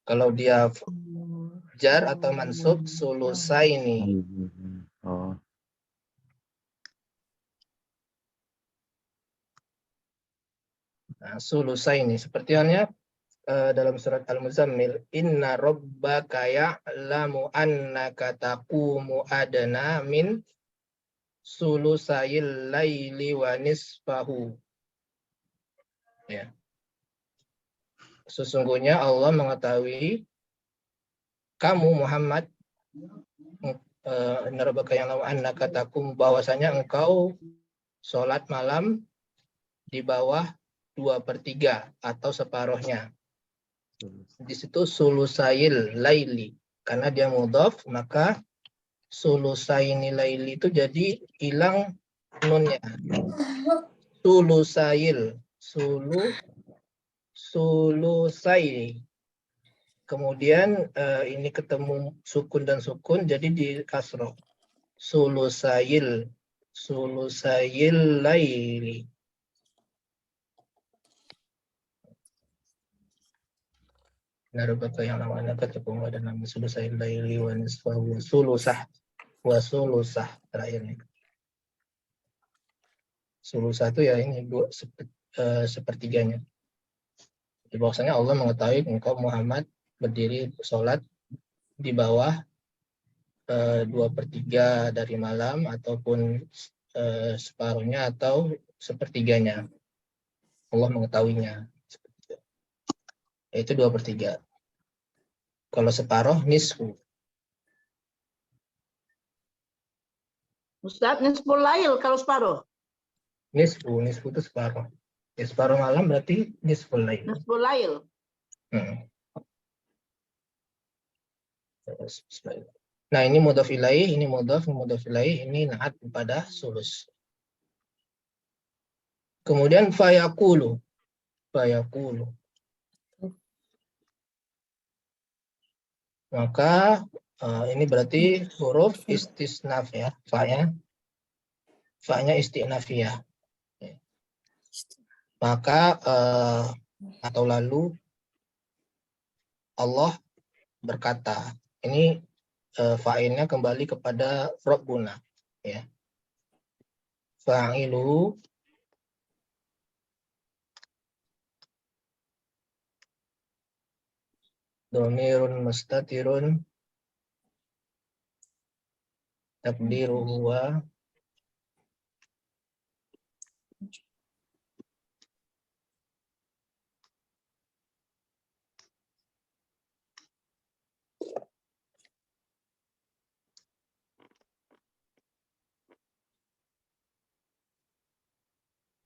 Kalau dia jar atau mansub sulusaini. Oh. Nah, sulusaini seperti halnya dalam surat Al-Muzammil, inna rabbaka ya'lamu annaka taqumu adna min sulusayil laili wa nisfahu. Ya. Sesungguhnya Allah mengetahui kamu Muhammad, inna rabbaka ya'lamu annaka taqumu, bahwasanya engkau sholat malam di bawah 2/3 atau separuhnya. Di situ sulusail laili, karena dia mudhaf maka sulusaini laili itu jadi hilang nunnya. Sulusail, sulusaini. Kemudian ini ketemu sukun dan sukun jadi di kasroh. Sulusail sulusayil laili. Narubaka yang namanya ketepung ada nama sulusayil laili wa nisfahu sulusah wa sulusah terakhir nih. Sulusah itu ya ini sepertiganya. Di bahwasanya Allah mengetahui engkau Muhammad berdiri sholat di bawah 2/3 dari malam ataupun separuhnya atau sepertiganya. Allah mengetahuinya. Yaitu 2/3. Kalau separuh nisfu. Ustaz, nisful lail kalau separuh. Nisfu itu separuh. Ya, separuh malam berarti nisful lail. Nisful lail. Nah, ini mudhaf ilaih, ini mudhaf ilaih, ini naat kepada sulus. Kemudian fayaqulu. Maka ini berarti huruf istisnaf ya, fa-nya istinafiyah. Maka atau lalu Allah berkata. Ini fa'ilnya kembali kepada Rabbuna ya. Fa'ilu dhamirun mustatirun taqdiruhu wa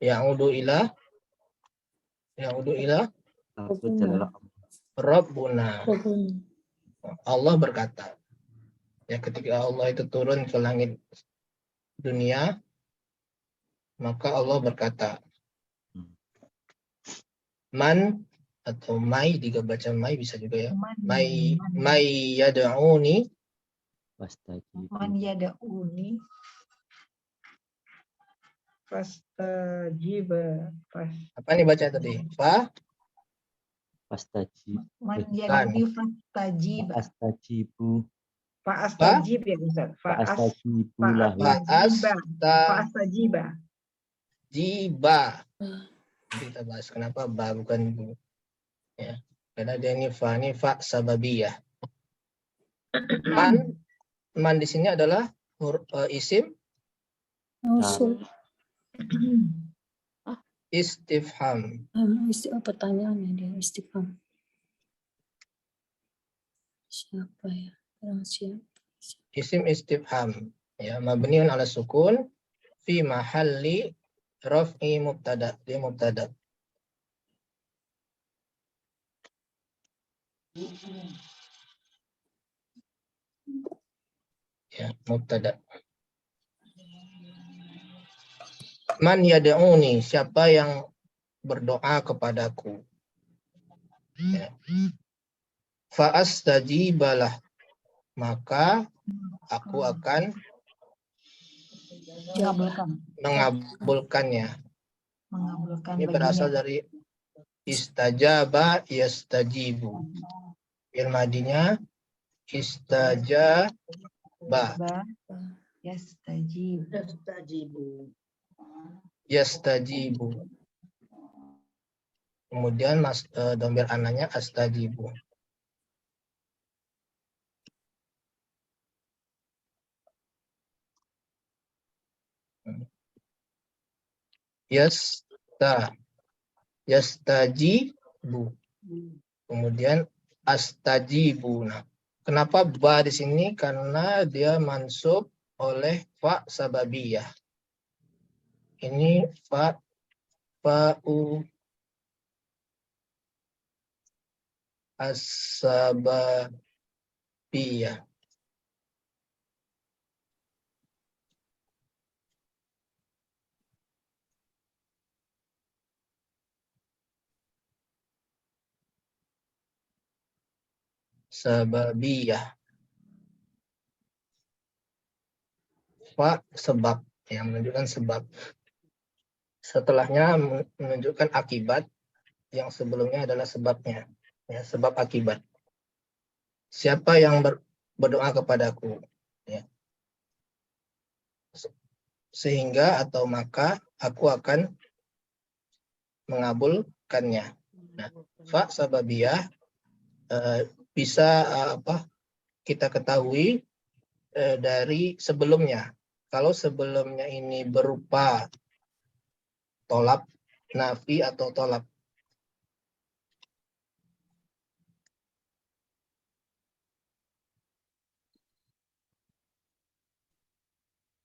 ya'udu ila Rabbuna. Allah berkata. Ya, ketika Allah itu turun ke langit dunia, maka Allah berkata. Man atau mai, jika baca mai bisa juga ya. Mai yad'uni. Man yad'uni. Fastajiba. Apa nih baca tadi? Man yad'uni fastajiba. Fa'astajib ya Ustaz. Fa'astajiba. Jiba. Kita bahas kenapa ba bukan bu. Ya. Karena dia ini fa sababiyah. Man di sini adalah isim istifham. Pertanyaannya dia istifham. Siapa ya? Siapa? Isim istifham. Ya, mabniun ala sukun fi mahalli raf'i mubtada. Dia mubtada. Ya, mubtada. Man yad'uni, siapa yang berdoa kepadaku. Ya. Fa'astajibalah, maka aku akan mengabulkannya. Ini berasal dari istajaba yastajibu. Fi'il madinya istajaba yastajibu. Kemudian dhamir ananya astajibu. Yastajibu. Kemudian astajibu. Nah, kenapa ba di sini? Karena dia mansub oleh fa sababiyah. Ini fa'u as-sababiyah. Sababiyah. Fa sebab. yang menunjukkan sebab. Setelahnya menunjukkan akibat, yang sebelumnya adalah sebabnya, ya, sebab akibat. Siapa yang berdoa kepadaku, ya, sehingga atau maka aku akan mengabulkannya. Nah, fa sababiyah bisa kita ketahui dari sebelumnya. Kalau sebelumnya ini berupa tolab, nafi atau tolab.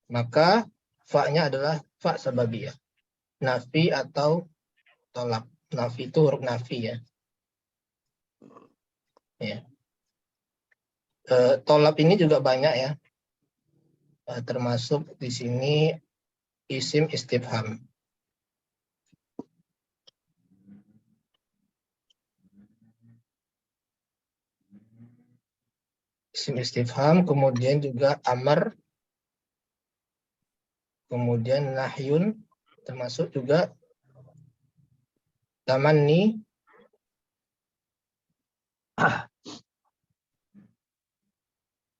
Maka fa-nya adalah fa sababiyah. Nafi atau tolab. Nafi itu huruf nafi, ya. Ya. Tolab ini juga banyak, ya. Termasuk di sini isim istifham. Isim istifham, kemudian juga amar, kemudian nahyun, termasuk juga tamanni,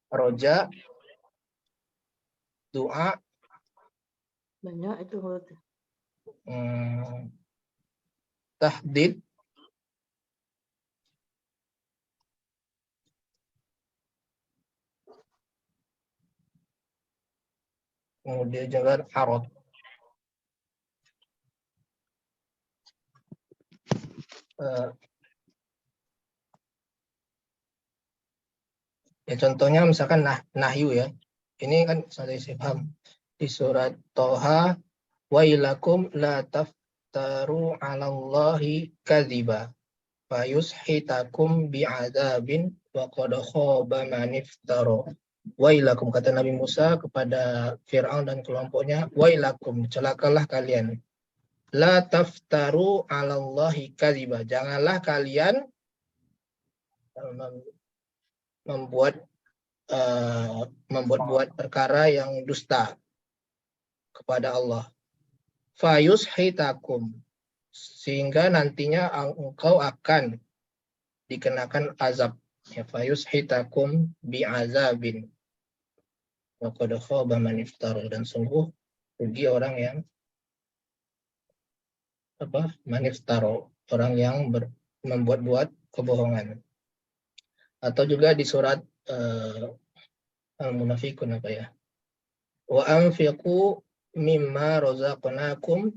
roja, doa, Banyak itu. tahdid, kemudian juga arad. Ya, contohnya misalkan nahyu, ya. Ini kan saya paham di surat Toha, wailakum la taftaru 'alallahi kadziba fayushitakum bi'adzabin wa qad khaba man iftara. Wailakum, kata Nabi Musa kepada Fir'aun dan kelompoknya, wailakum, celakalah kalian. La taftaru 'alallahi kadziba, janganlah kalian membuat perkara yang dusta kepada Allah. Fayushitakum, sehingga nantinya engkau akan dikenakan azab. Ya, fayushitakum bi'azabin wa qad khaba man iftara, dan sungguh rugi orang yang man iftara, orang yang membuat-buat kebohongan. Atau juga di surat Al-Munafiqun, wa anfiqu mimma razaqnakum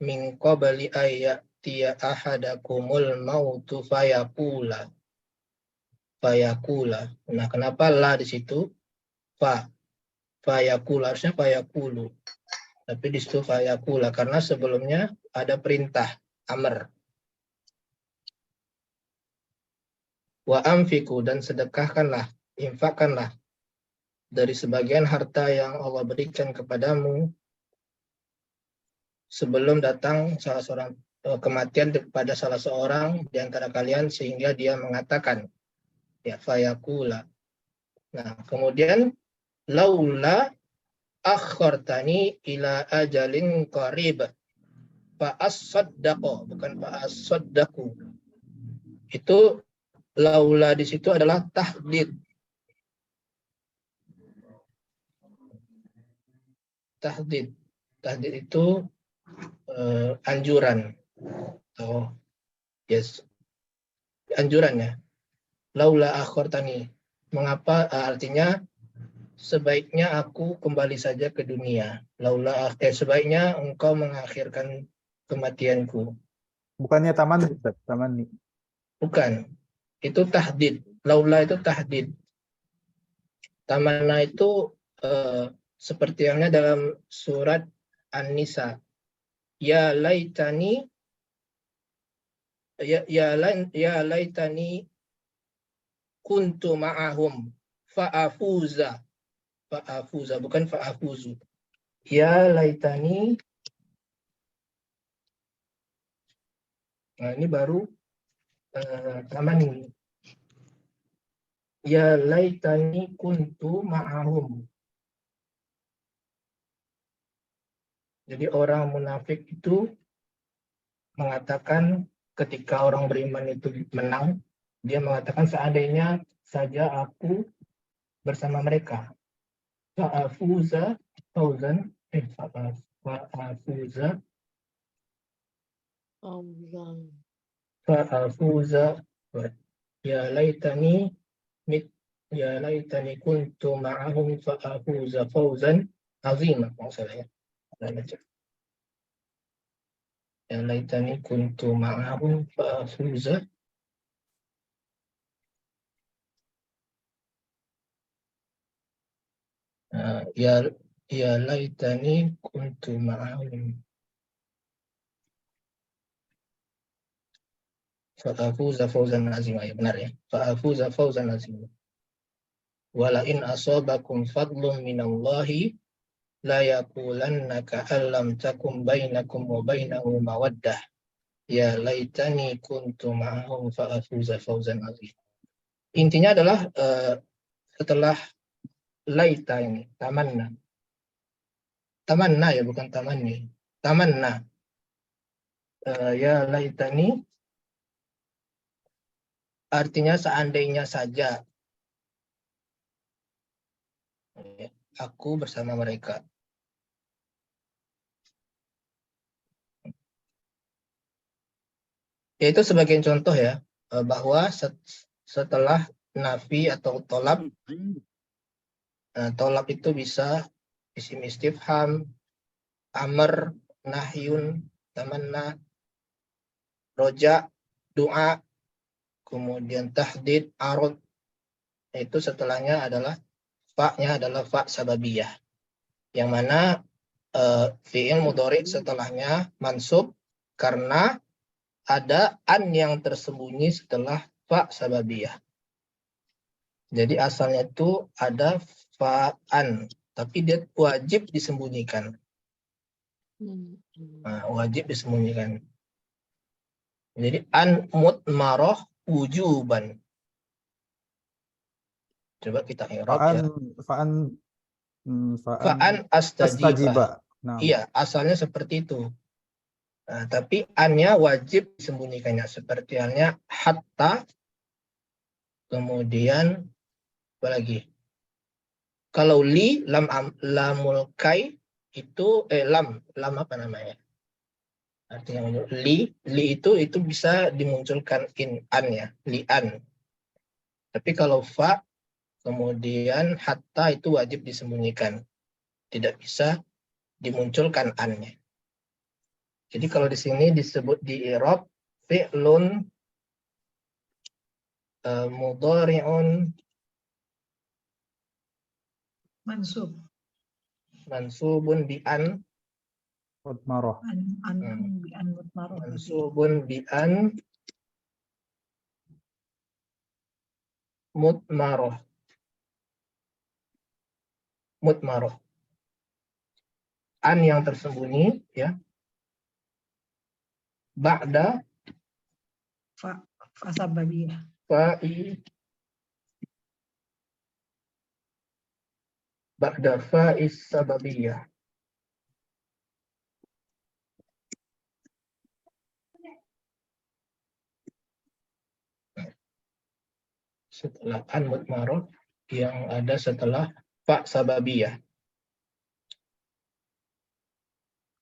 min qabli ayyatiya ahadakumul mautu fayaqula. Nah, kenapa la di situ? Fayaqula, harusnya fayaqulu. Tapi di situ fayaqula karena sebelumnya ada perintah amr. Wa anfiqu, dan sedekahkanlah, infakkanlah dari sebagian harta yang Allah berikan kepadamu sebelum datang salah seorang kematian kepada salah seorang di antara kalian sehingga dia mengatakan, ya, fayaqula. Nah, kemudian laula akhartani ila ajalin qarib fa as-saddaqo, bukan fa as-saddaqu. Itu laula di situ adalah tahdid. Tahdid itu anjuran. Oh, yes. Anjuran, ya. Laula akhartani. Mengapa, artinya sebaiknya aku kembali saja ke dunia. Laula sebaiknya engkau mengakhirkan kematianku. Bukannya taman, Ustaz? Taman nih. Bukan. Itu tahdid. Laula itu tahdid. Tamanna itu seperti yang ada dalam surat An-Nisa. Ya laitani ya laitani kuntu ma'ahum fa'afuza, bukan fa'afuzu. Ya laitani. Nah, ini baru taman ini. Ya laitani kuntu ma'ahum. Jadi orang munafik itu mengatakan ketika orang beriman itu menang, dia mengatakan seandainya saja aku bersama mereka. Fa'afuza fauzan fa'afuza fa'afuza ya laitani ya laitani kuntu ma'ahum fa'afuza fauzan azima. Maksudnya ya laitani kuntu ma'ahum fa'afuza ya laitani kuntu ma'ahum fa'afuza fauzan azima. Ya benar ya. Fa'afuza fauzan azima. Wala in asabakum fadlun minallahi la yaqulanna ka'allam takum bainakum wa bainahu mawaddah ya laitani kuntu ma'ahum fa'afuza fauzan azim. Intinya adalah setelah laita ini tamanna ya, bukan tamanni, tamanna. Ya laitani artinya seandainya saja aku bersama mereka. Yaitu sebagai contoh ya, bahwa setelah nafi atau tolab, tolab itu bisa isim istifham, amr, nahyun, tamanna, roja, doa, kemudian tahdid, arud. Itu setelahnya adalah fa-nya adalah fa sababiyah. Yang mana fi'il mudhari setelahnya mansub karena ada an yang tersembunyi setelah fa sababiyah. Jadi asalnya itu ada fa'an, tapi dia wajib disembunyikan. Wajib disembunyikan. Jadi an mutmaroh wujuban. Coba kita i'rab ya. Fa'an astajibah. Nah. Iya, asalnya seperti itu. Nah, tapi an-nya wajib disembunyikannya. Seperti halnya hatta, kemudian apa lagi? Kalau li, lamul kai, itu, lam apa namanya? Artinya li itu bisa dimunculkan an-nya, li'an. Tapi kalau fa, kemudian hatta itu wajib disembunyikan. Tidak bisa dimunculkan an-nya. Jadi kalau di sini disebut di i'rab fi'lun mudhari'un mansubun bi an mutmaroh. Mansubun bi an mutmaroh. An yang tersembunyi ya. Ba'da fa sababiyah. Ba'da fa'is sababiyah. Setelah an mutmaroh yang ada setelah fa sababiyah.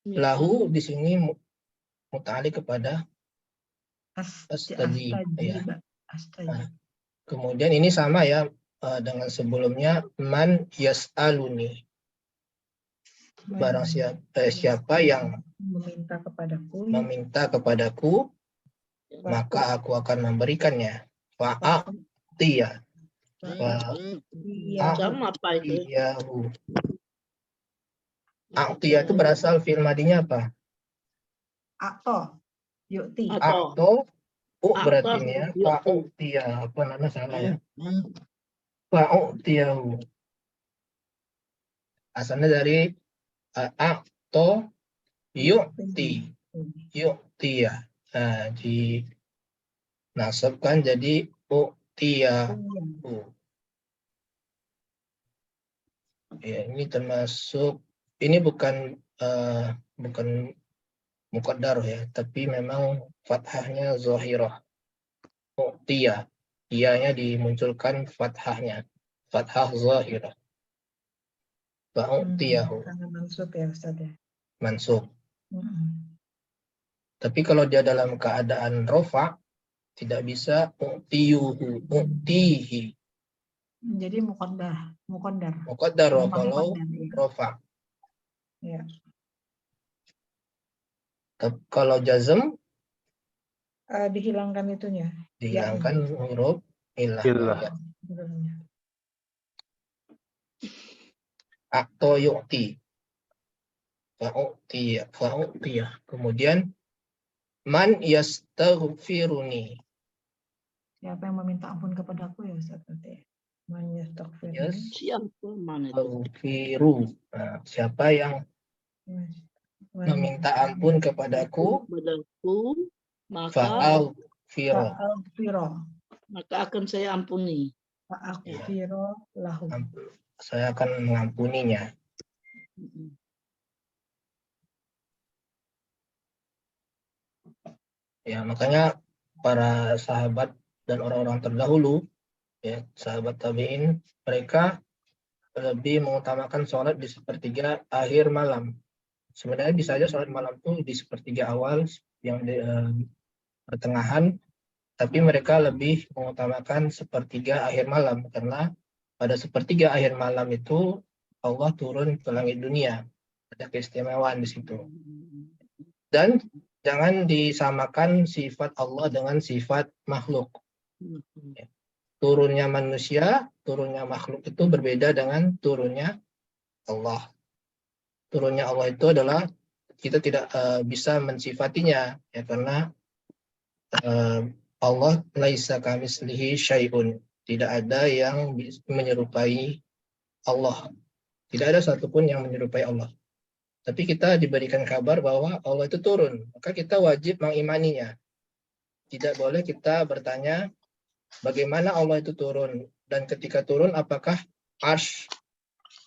Lahu di sini muta'alliq kepada astajib. Ya. Kemudian ini sama ya dengan sebelumnya, man yas'aluni. Barang siapa yang meminta kepadaku, maka aku akan memberikannya. Fa'a'tiya. Fa'a'tiyahu. A'tiya itu berasal fi'il madinya apa? Ato. Yu'ti. Ato. Berarti ini ya. Fa'a'tiya. Apa namanya salah ya? Fa'a'tiyahu. Asalnya dari A'to yu'ti. Yu'tiya. Nah, dinasabkan jadi u'tiyahu. Ya, ini termasuk, ini bukan bukan muqaddar ya, tapi memang fathahnya zahirah. U'tiyah. Iyanya dimunculkan fathahnya. Fathah zahirah. Fa'u'tiyahu. Karena mansub ya Ustaz ya. Mansub. Tapi kalau dia dalam keadaan rofa, tidak bisa u'tiyuhu, u'tihi. Jadi muqaddar. Muqaddar Memang kalau muqaddar, ya. rofa. Ya. Kalau jazm, Dihilangkan itunya. dihilangkan huruf ilah. Ilah. Atau yu'ti. Fa'u'tiyah. Kemudian, man yastaghfiruni. Siapa yang meminta ampun kepadaku ya Ustaz berarti. Man yastaghfiruni. Yes. Siapa mana itu? Aghfiru. Nah, siapa yang meminta ampun kepadaku, Padaku, maka fa'aghfira. maka akan saya ampuni. Fa'aghfira lahu. Saya akan mengampuninya. Ya, makanya para sahabat dan orang-orang terdahulu, ya, sahabat tabi'in, mereka lebih mengutamakan sholat di sepertiga akhir malam. Sebenarnya bisa aja sholat malam itu di sepertiga awal, yang di pertengahan, tapi mereka lebih mengutamakan sepertiga akhir malam, karena pada sepertiga akhir malam itu Allah turun ke langit dunia. Ada keistimewaan di situ. Dan jangan disamakan sifat Allah dengan sifat makhluk. Turunnya manusia, turunnya makhluk itu berbeda dengan turunnya Allah. Turunnya Allah itu adalah kita tidak bisa mensifatinya, ya, karena Allah laisa kamitslihi syai'un. Tidak ada yang menyerupai Allah. Tidak ada satupun yang menyerupai Allah. Tapi kita diberikan kabar bahwa Allah itu turun, maka kita wajib mengimaninya. Tidak boleh kita bertanya bagaimana Allah itu turun, dan ketika turun apakah arsy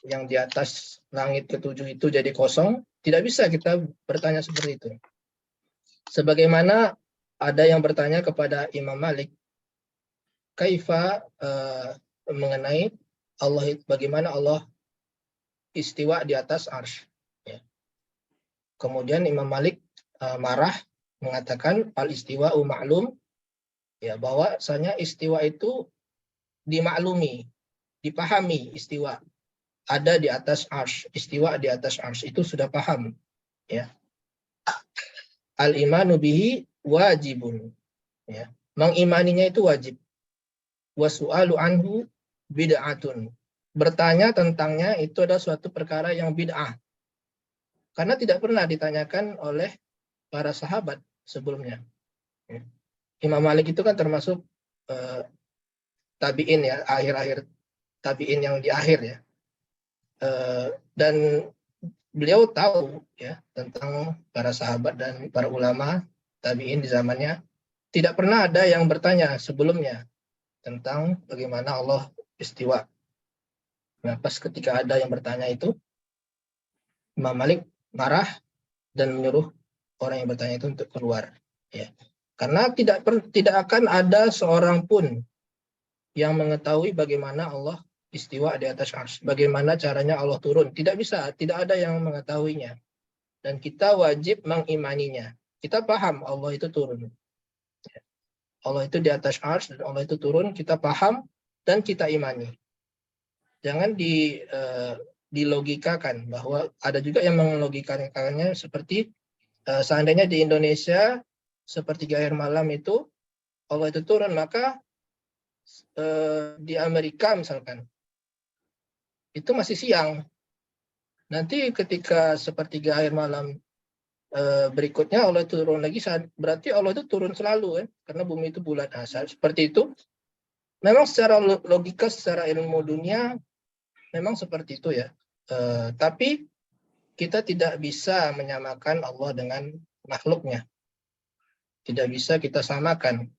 yang di atas langit ketujuh itu jadi kosong? Tidak bisa kita bertanya seperti itu. Sebagaimana ada yang bertanya kepada Imam Malik, kaifa mengenai Allah, bagaimana Allah istiwa di atas arsy. Ya. Kemudian Imam Malik marah, mengatakan al-istiwa'u ma'lum, ya, bahwasanya istiwa itu dimaklumi, dipahami. Istiwa ada di atas arsy, istiwa di atas arsy itu sudah paham, ya. Al-imanu bihi wajibun, ya. Mengimaninya itu wajib. Wasu'alu anhu bid'atun. Bertanya tentangnya itu adalah suatu perkara yang bid'ah. Karena tidak pernah ditanyakan oleh para sahabat sebelumnya. Imam Malik itu kan termasuk tabi'in, ya, akhir-akhir tabi'in yang di akhir, ya. Dan beliau tahu, ya, tentang para sahabat dan para ulama tabi'in di zamannya. Tidak pernah ada yang bertanya sebelumnya tentang bagaimana Allah istiwa. Nah, pas ketika ada yang bertanya itu, Imam Malik marah dan menyuruh orang yang bertanya itu untuk keluar, ya. Karena tidak akan ada seorang pun yang mengetahui bagaimana Allah istiwa di atas arsy, bagaimana caranya Allah turun. Tidak bisa, tidak ada yang mengetahuinya. Dan kita wajib mengimaninya. Kita paham Allah itu turun. Allah itu di atas arsy dan Allah itu turun, kita paham dan kita imani. Jangan dilogikakan, bahwa ada juga yang mengelogikakannya seperti seandainya di Indonesia sepertiga akhir malam itu Allah itu turun, maka di Amerika misalkan itu masih siang. Nanti ketika sepertiga akhir malam berikutnya Allah turun lagi, berarti Allah itu turun selalu, kan? Karena bumi itu bulat. Nah, seperti itu. Memang secara logika, secara ilmu dunia memang seperti itu, ya. Tapi kita tidak bisa menyamakan Allah dengan makhluknya. Tidak bisa kita samakan.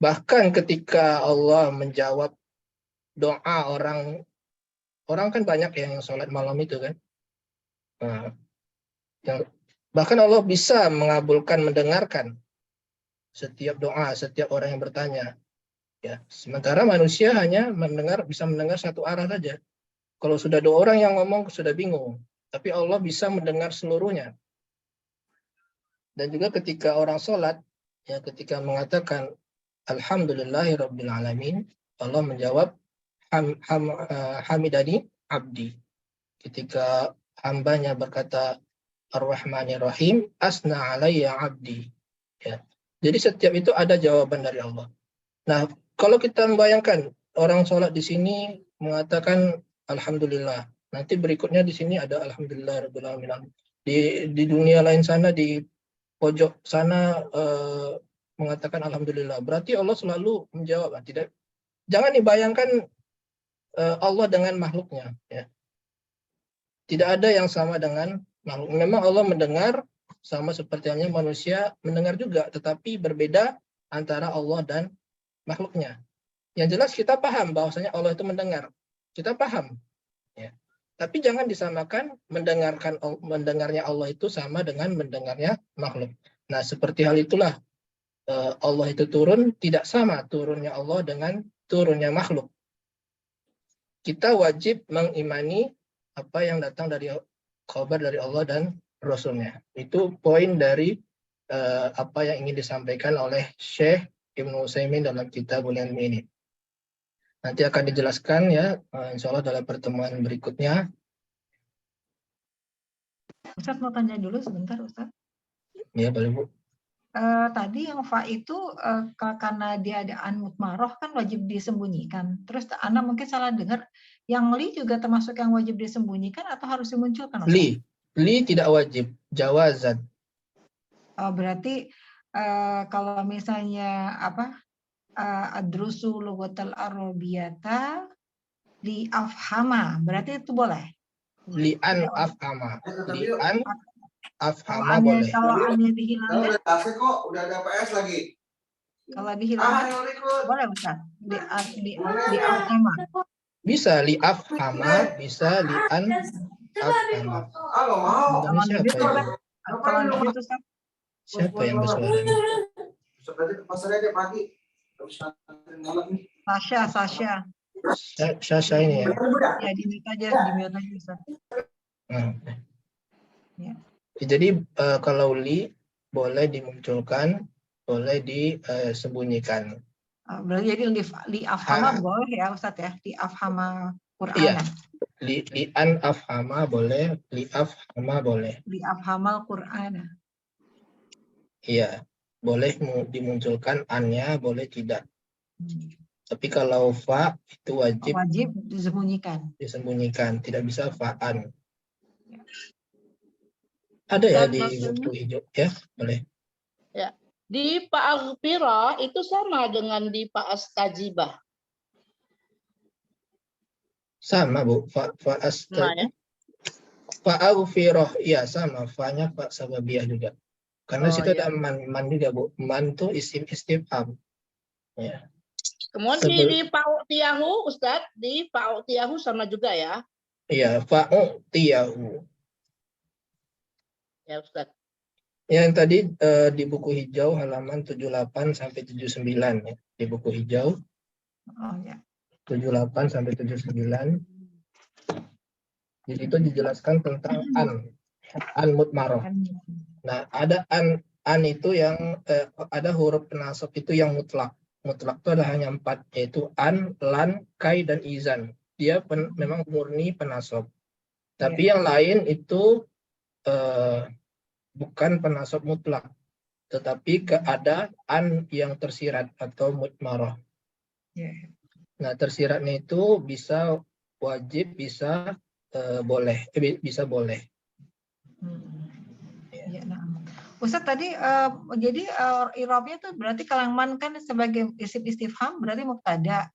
Bahkan ketika Allah menjawab doa orang kan banyak yang sholat malam itu, kan. Nah, Bahkan Allah bisa mengabulkan, mendengarkan setiap doa, setiap orang yang bertanya. Ya, sementara manusia hanya bisa mendengar satu arah saja. Kalau sudah 2 orang yang ngomong sudah bingung. Tapi Allah bisa mendengar seluruhnya. Dan juga ketika orang sholat, ya ketika mengatakan Alhamdulillahirabbil alamin, Allah menjawab hamidani abdi. Ketika hambanya berkata Ar-Rahmanir Rahim, asna alayya abdi. Ya. Jadi setiap itu ada jawaban dari Allah. Nah, kalau kita membayangkan orang sholat di sini mengatakan Alhamdulillah. Nanti berikutnya di sini ada Alhamdulillahirabbil alamin. Di dunia lain sana, di pojok sana mengatakan Alhamdulillah. Berarti Allah selalu menjawab. Jangan dibayangkan Allah dengan makhluknya. Ya. Tidak ada yang sama dengan makhluk. Memang Allah mendengar sama seperti halnya manusia mendengar juga, tetapi berbeda antara Allah dan makhluknya. Yang jelas kita paham bahwasanya Allah itu mendengar. Kita paham. Ya. Tapi jangan disamakan mendengarnya Allah itu sama dengan mendengarnya makhluk. Nah, seperti hal itulah Allah itu turun, tidak sama turunnya Allah dengan turunnya makhluk. Kita wajib mengimani apa yang datang dari kabar dari Allah dan Rasulnya. Itu poin dari apa yang ingin disampaikan oleh Syekh Ibnu Utsaimin dalam Kitabul Ilmi ini. Nanti akan dijelaskan ya, insya Allah dalam pertemuan berikutnya. Ustaz mau tanya dulu sebentar, Ustaz. Ya, boleh Bu. Tadi yang fa itu karena dia ada an mutmaroh kan wajib disembunyikan. Terus Anda mungkin salah dengar, yang li juga termasuk yang wajib disembunyikan atau harus dimunculkan? Ustaz? Li tidak wajib, jawazan. Berarti kalau misalnya adrusu lughatal arabiyata li afhama, berarti itu boleh? Li'an afhama. Li'an afhama Kalau boleh. Kalau aneh dihilangkan, kok udah ada PS lagi. kalau dihilangkan boleh Ustaz? Di afhama. Bisa li afhama, bisa li'an afhama. Sebenarnya siapa ya? Kalau di situ Ustaz? Siapa yang bersuara ini? Seperti ke pasar aja pagi. Sasha. Sasha ini ya. Ya, di-mute aja Ustaz. Ya. Jadi kalau li boleh dimunculkan, boleh disembunyikan. Berarti jadi li afhama boleh ya Ustaz ya? Li afhama Qur'an. Iya. Li'an afhama boleh, li afhama boleh. Li afhamal Qur'an. Iya, boleh dimunculkan an-nya, boleh tidak. Tapi kalau fa itu wajib disembunyikan, tidak bisa fa'an. Ada ya di buku hijau ya, boleh. Ya. Di Fa'aghfira itu sama dengan di Fa'astajibah. Sama Bu, Fa'aghfirah, ya sama, fa-nya fa sababiyah juga. Karena situ ada man juga Bu. Man itu isim istifham. Ya. Kemudian di Fa'utiyahu, Ustaz, di Fa'utiyahu sama juga ya? Iya, Fa'utiyahu. Ya, Ustaz. Yang tadi di buku hijau halaman 78 sampai 79 ya. Di buku hijau. Oh ya. 78 sampai 79. Di situ dijelaskan tentang an mutmaroh. Nah, ada an itu yang ada huruf penasab itu yang mutlak. Mutlak itu ada hanya 4, yaitu an, lan, kai, dan izan. Dia memang murni penasab. Tapi yang lain itu bukan penasab mutlak, tetapi ada an yang tersirat atau mutmaroh. Nah, tersiratnya itu bisa wajib, bisa boleh, bisa boleh. Ya, nah. Ustaz tadi jadi i'rabnya tuh berarti kalau man kan sebagai isim istifham berarti mubtada.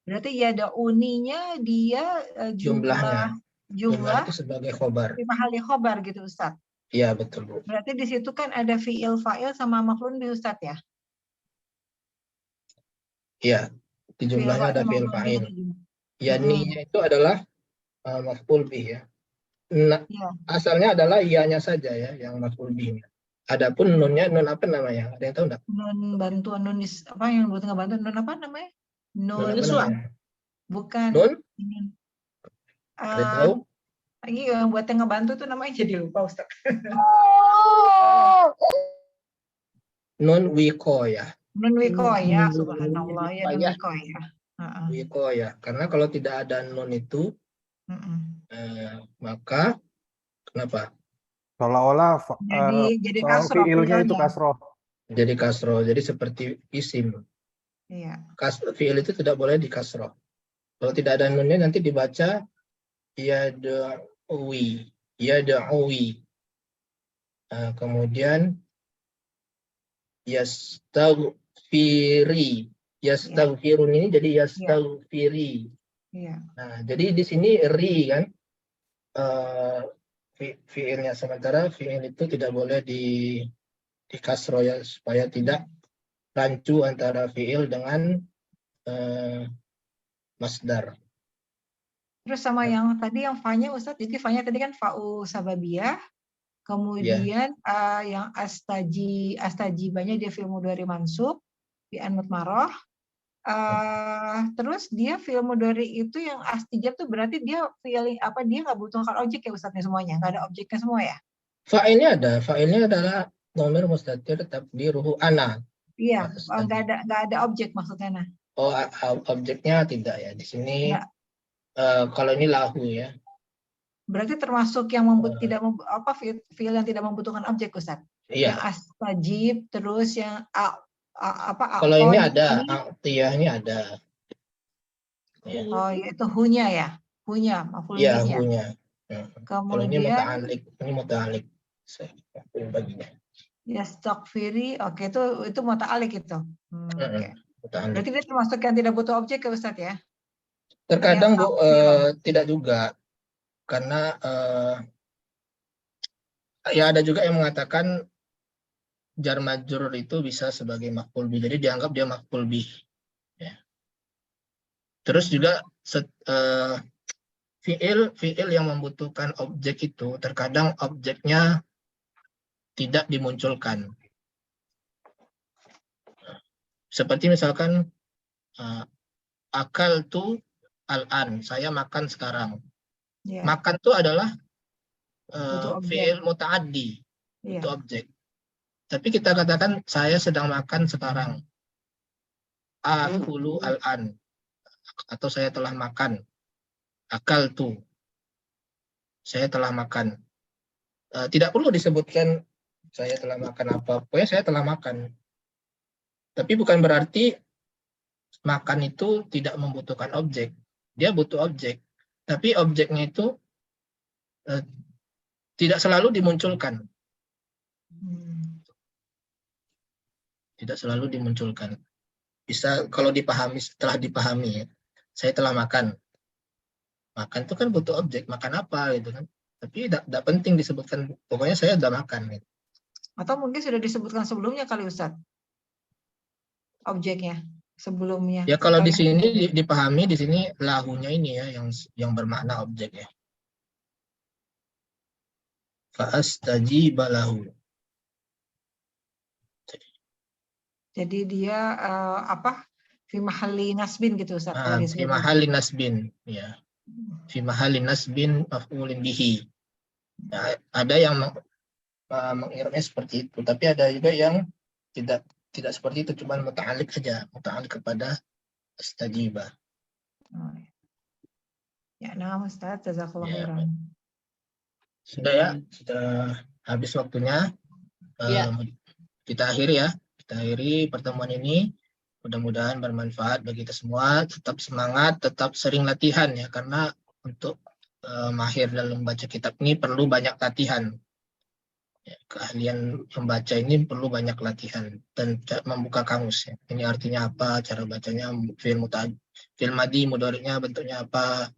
Berarti ya ada uninya dia jumlah itu sebagai khobar. Di mahali khobar gitu Ustaz. Iya, betul Bu. Berarti di situ kan ada fi'il fa'il sama maf'ul bi Ustaz ya? Iya, di jumlahnya ada fi'il fa'il. Ya, ninya itu adalah maf'ul bih ya. Ya, asalnya adalah iyanya saja ya yang maf'ul bihnya. Adapun nunnya nun apa namanya? Ada yang tahu enggak? nun bantuan apa yang buat ngebantu nun apa namanya? Nun apa Niswa. namanya? Bukan. Nun? Ada yang Eh, tahu? lagi yang buat yang ngebantu tuh namanya jadi lupa Ustaz. Nun wikoya. Nun wikoya, Nun subhanallah ya nun wikoya. wikoya. Wikoya. Karena kalau tidak ada nun itu, maka kenapa? Seolah-olah Jadi kasroh fiilnya itu fiilnya. kasroh. Jadi kasroh. Jadi seperti isim. Iya. Fiil itu tidak boleh dikasroh. Kalau tidak ada nunnya nanti dibaca yad'uwi. Yad'uwi. Nah, kemudian yastaghfiri. Yastaghfirun ini jadi yastaghfiri. Iya. Nah, jadi di sini ri kan fiilnya, sementara fiil itu tidak boleh di kasroh ya, supaya tidak rancu antara fiil dengan masdar. Terus sama yang tadi yang fa-nya Ustaz, jadi fa-nya tadi kan fa'u sababiyah, kemudian yang astajibanya dia fi'il mudhari mansub di mutmarrah. Terus dia fi'il mudhari itu yang astijab tuh berarti dia fi'il apa, dia nggak butuhkan objek ya Ustaznya semuanya, nggak ada objeknya semua ya? Fa'ilnya ada, fa'ilnya adalah dhamir mustatir taqdiruhu ana. Iya, nggak ada objek maksudnya. Nah. Oh, objeknya tidak ya di sini. Kalau ini lahu ya. Berarti termasuk yang fiil yang tidak membutuhkan objek Ustaz. Iya. Yang astajib, terus yang kalau ini ada, a'tiyahnya ada. Ya. Oh, itu hunya ya. Hunya, maf'ul Iya, bihnya. hunya. Kalau ini Kemudian muta'alik. Baginya. yastaghfiri, oke, itu muta'alik itu. Oke. Muta'alik. Berarti dia termasuk yang tidak butuh objek ya Ustaz ya? Terkadang Bu, tidak juga. Karena ya ada juga yang mengatakan jar majrur itu bisa sebagai maf'ul bih. Jadi dianggap dia maf'ul bih. Ya. Terus juga fiil yang membutuhkan objek itu terkadang objeknya tidak dimunculkan. Seperti misalkan akal tu al-an, saya makan sekarang. Ya. Makan itu adalah fiil muta'addi, itu objek. Tapi kita katakan saya sedang makan sekarang. Akulu al-an, atau saya telah makan. Akal tu, saya telah makan. Tidak perlu disebutkan saya telah makan apa, pokoknya saya telah makan. Tapi bukan berarti makan itu tidak membutuhkan objek. Dia butuh objek. Tapi objeknya itu tidak selalu dimunculkan. Tidak selalu dimunculkan. Bisa kalau dipahami, setelah dipahami ya. Saya telah makan. Makan itu kan butuh objek. Makan apa gitu kan. Tapi tidak penting disebutkan. Pokoknya saya sudah makan. Gitu. Atau mungkin sudah disebutkan sebelumnya kali Ustaz. Objeknya sebelumnya. Ya kalau di sini dipahami, di sini lahunya ini ya yang bermakna objek ya. Fa'astajiba lahu. Jadi dia fi mahalli nasbin gitu Ustaz. Fi mahalli nasbin ya. Fi mahalli nasbin maf'ulin bihi. Ya, ada yang mengiranya seperti itu, tapi ada juga yang tidak seperti itu, cuma muta'alik saja, muta'alik kepada astajiba. Ya, nah Ustaz, jazakallahu khairan. Sudah ya, sudah habis waktunya. Kita akhiri ya. Kita akhiri pertemuan ini. Mudah-mudahan bermanfaat bagi kita semua. Tetap semangat, tetap sering latihan ya, karena untuk mahir dalam membaca kitab ini perlu banyak latihan. Ya, keahlian membaca ini perlu banyak latihan dan membuka kamus ya. Ini artinya apa, cara bacanya, fi'il madi mudhari'nya bentuknya apa,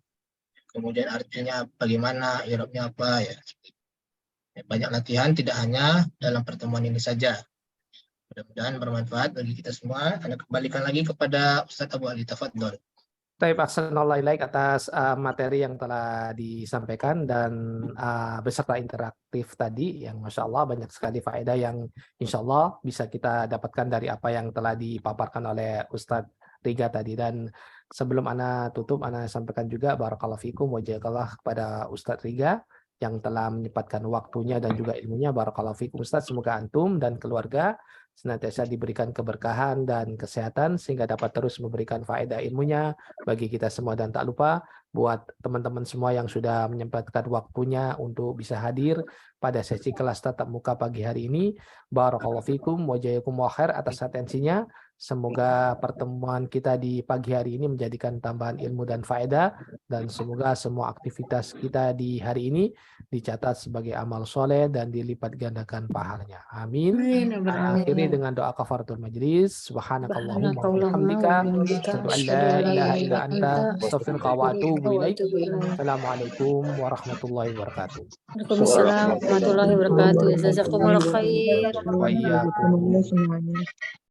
kemudian artinya bagaimana, i'rabnya apa ya. Banyak latihan, tidak hanya dalam pertemuan ini saja. Mudah-mudahan bermanfaat bagi kita semua. Anda kembalikan lagi kepada Ustaz Abu Ali, tafadhol. Baik, ahsanallahu ilaik atas materi yang telah disampaikan dan beserta interaktif tadi yang Masya Allah banyak sekali faedah yang Insya Allah bisa kita dapatkan dari apa yang telah dipaparkan oleh Ustadz Riga tadi. Dan sebelum Ana tutup, Ana sampaikan juga barakallahu fikum wa jazakallah kepada Ustadz Riga yang telah menyempatkan waktunya dan juga ilmunya. Barakallahu fikum Ustadz, semoga antum dan keluarga senantiasa diberikan keberkahan dan kesehatan sehingga dapat terus memberikan faedah ilmunya bagi kita semua. Dan tak lupa buat teman-teman semua yang sudah menyempatkan waktunya untuk bisa hadir pada sesi kelas tatap muka pagi hari ini. Barakallahu fikum wa jazakumullahu khair atas atensinya. Semoga pertemuan kita di pagi hari ini menjadikan tambahan ilmu dan faedah, dan semoga semua aktivitas kita di hari ini dicatat sebagai amal soleh dan dilipat gandakan pahalanya. Amin. Akhiri dengan doa kafaratul majlis. Subhanakallahumma wa bihamdika asyhadu an la ilaha illa anta astaghfiruka wa atubu ilaik. Assalamualaikum warahmatullahi wabarakatuh. Waalaikumsalam warahmatullahi wabarakatuh. Jazakumullah khair. Wa iyyakum. semuanya.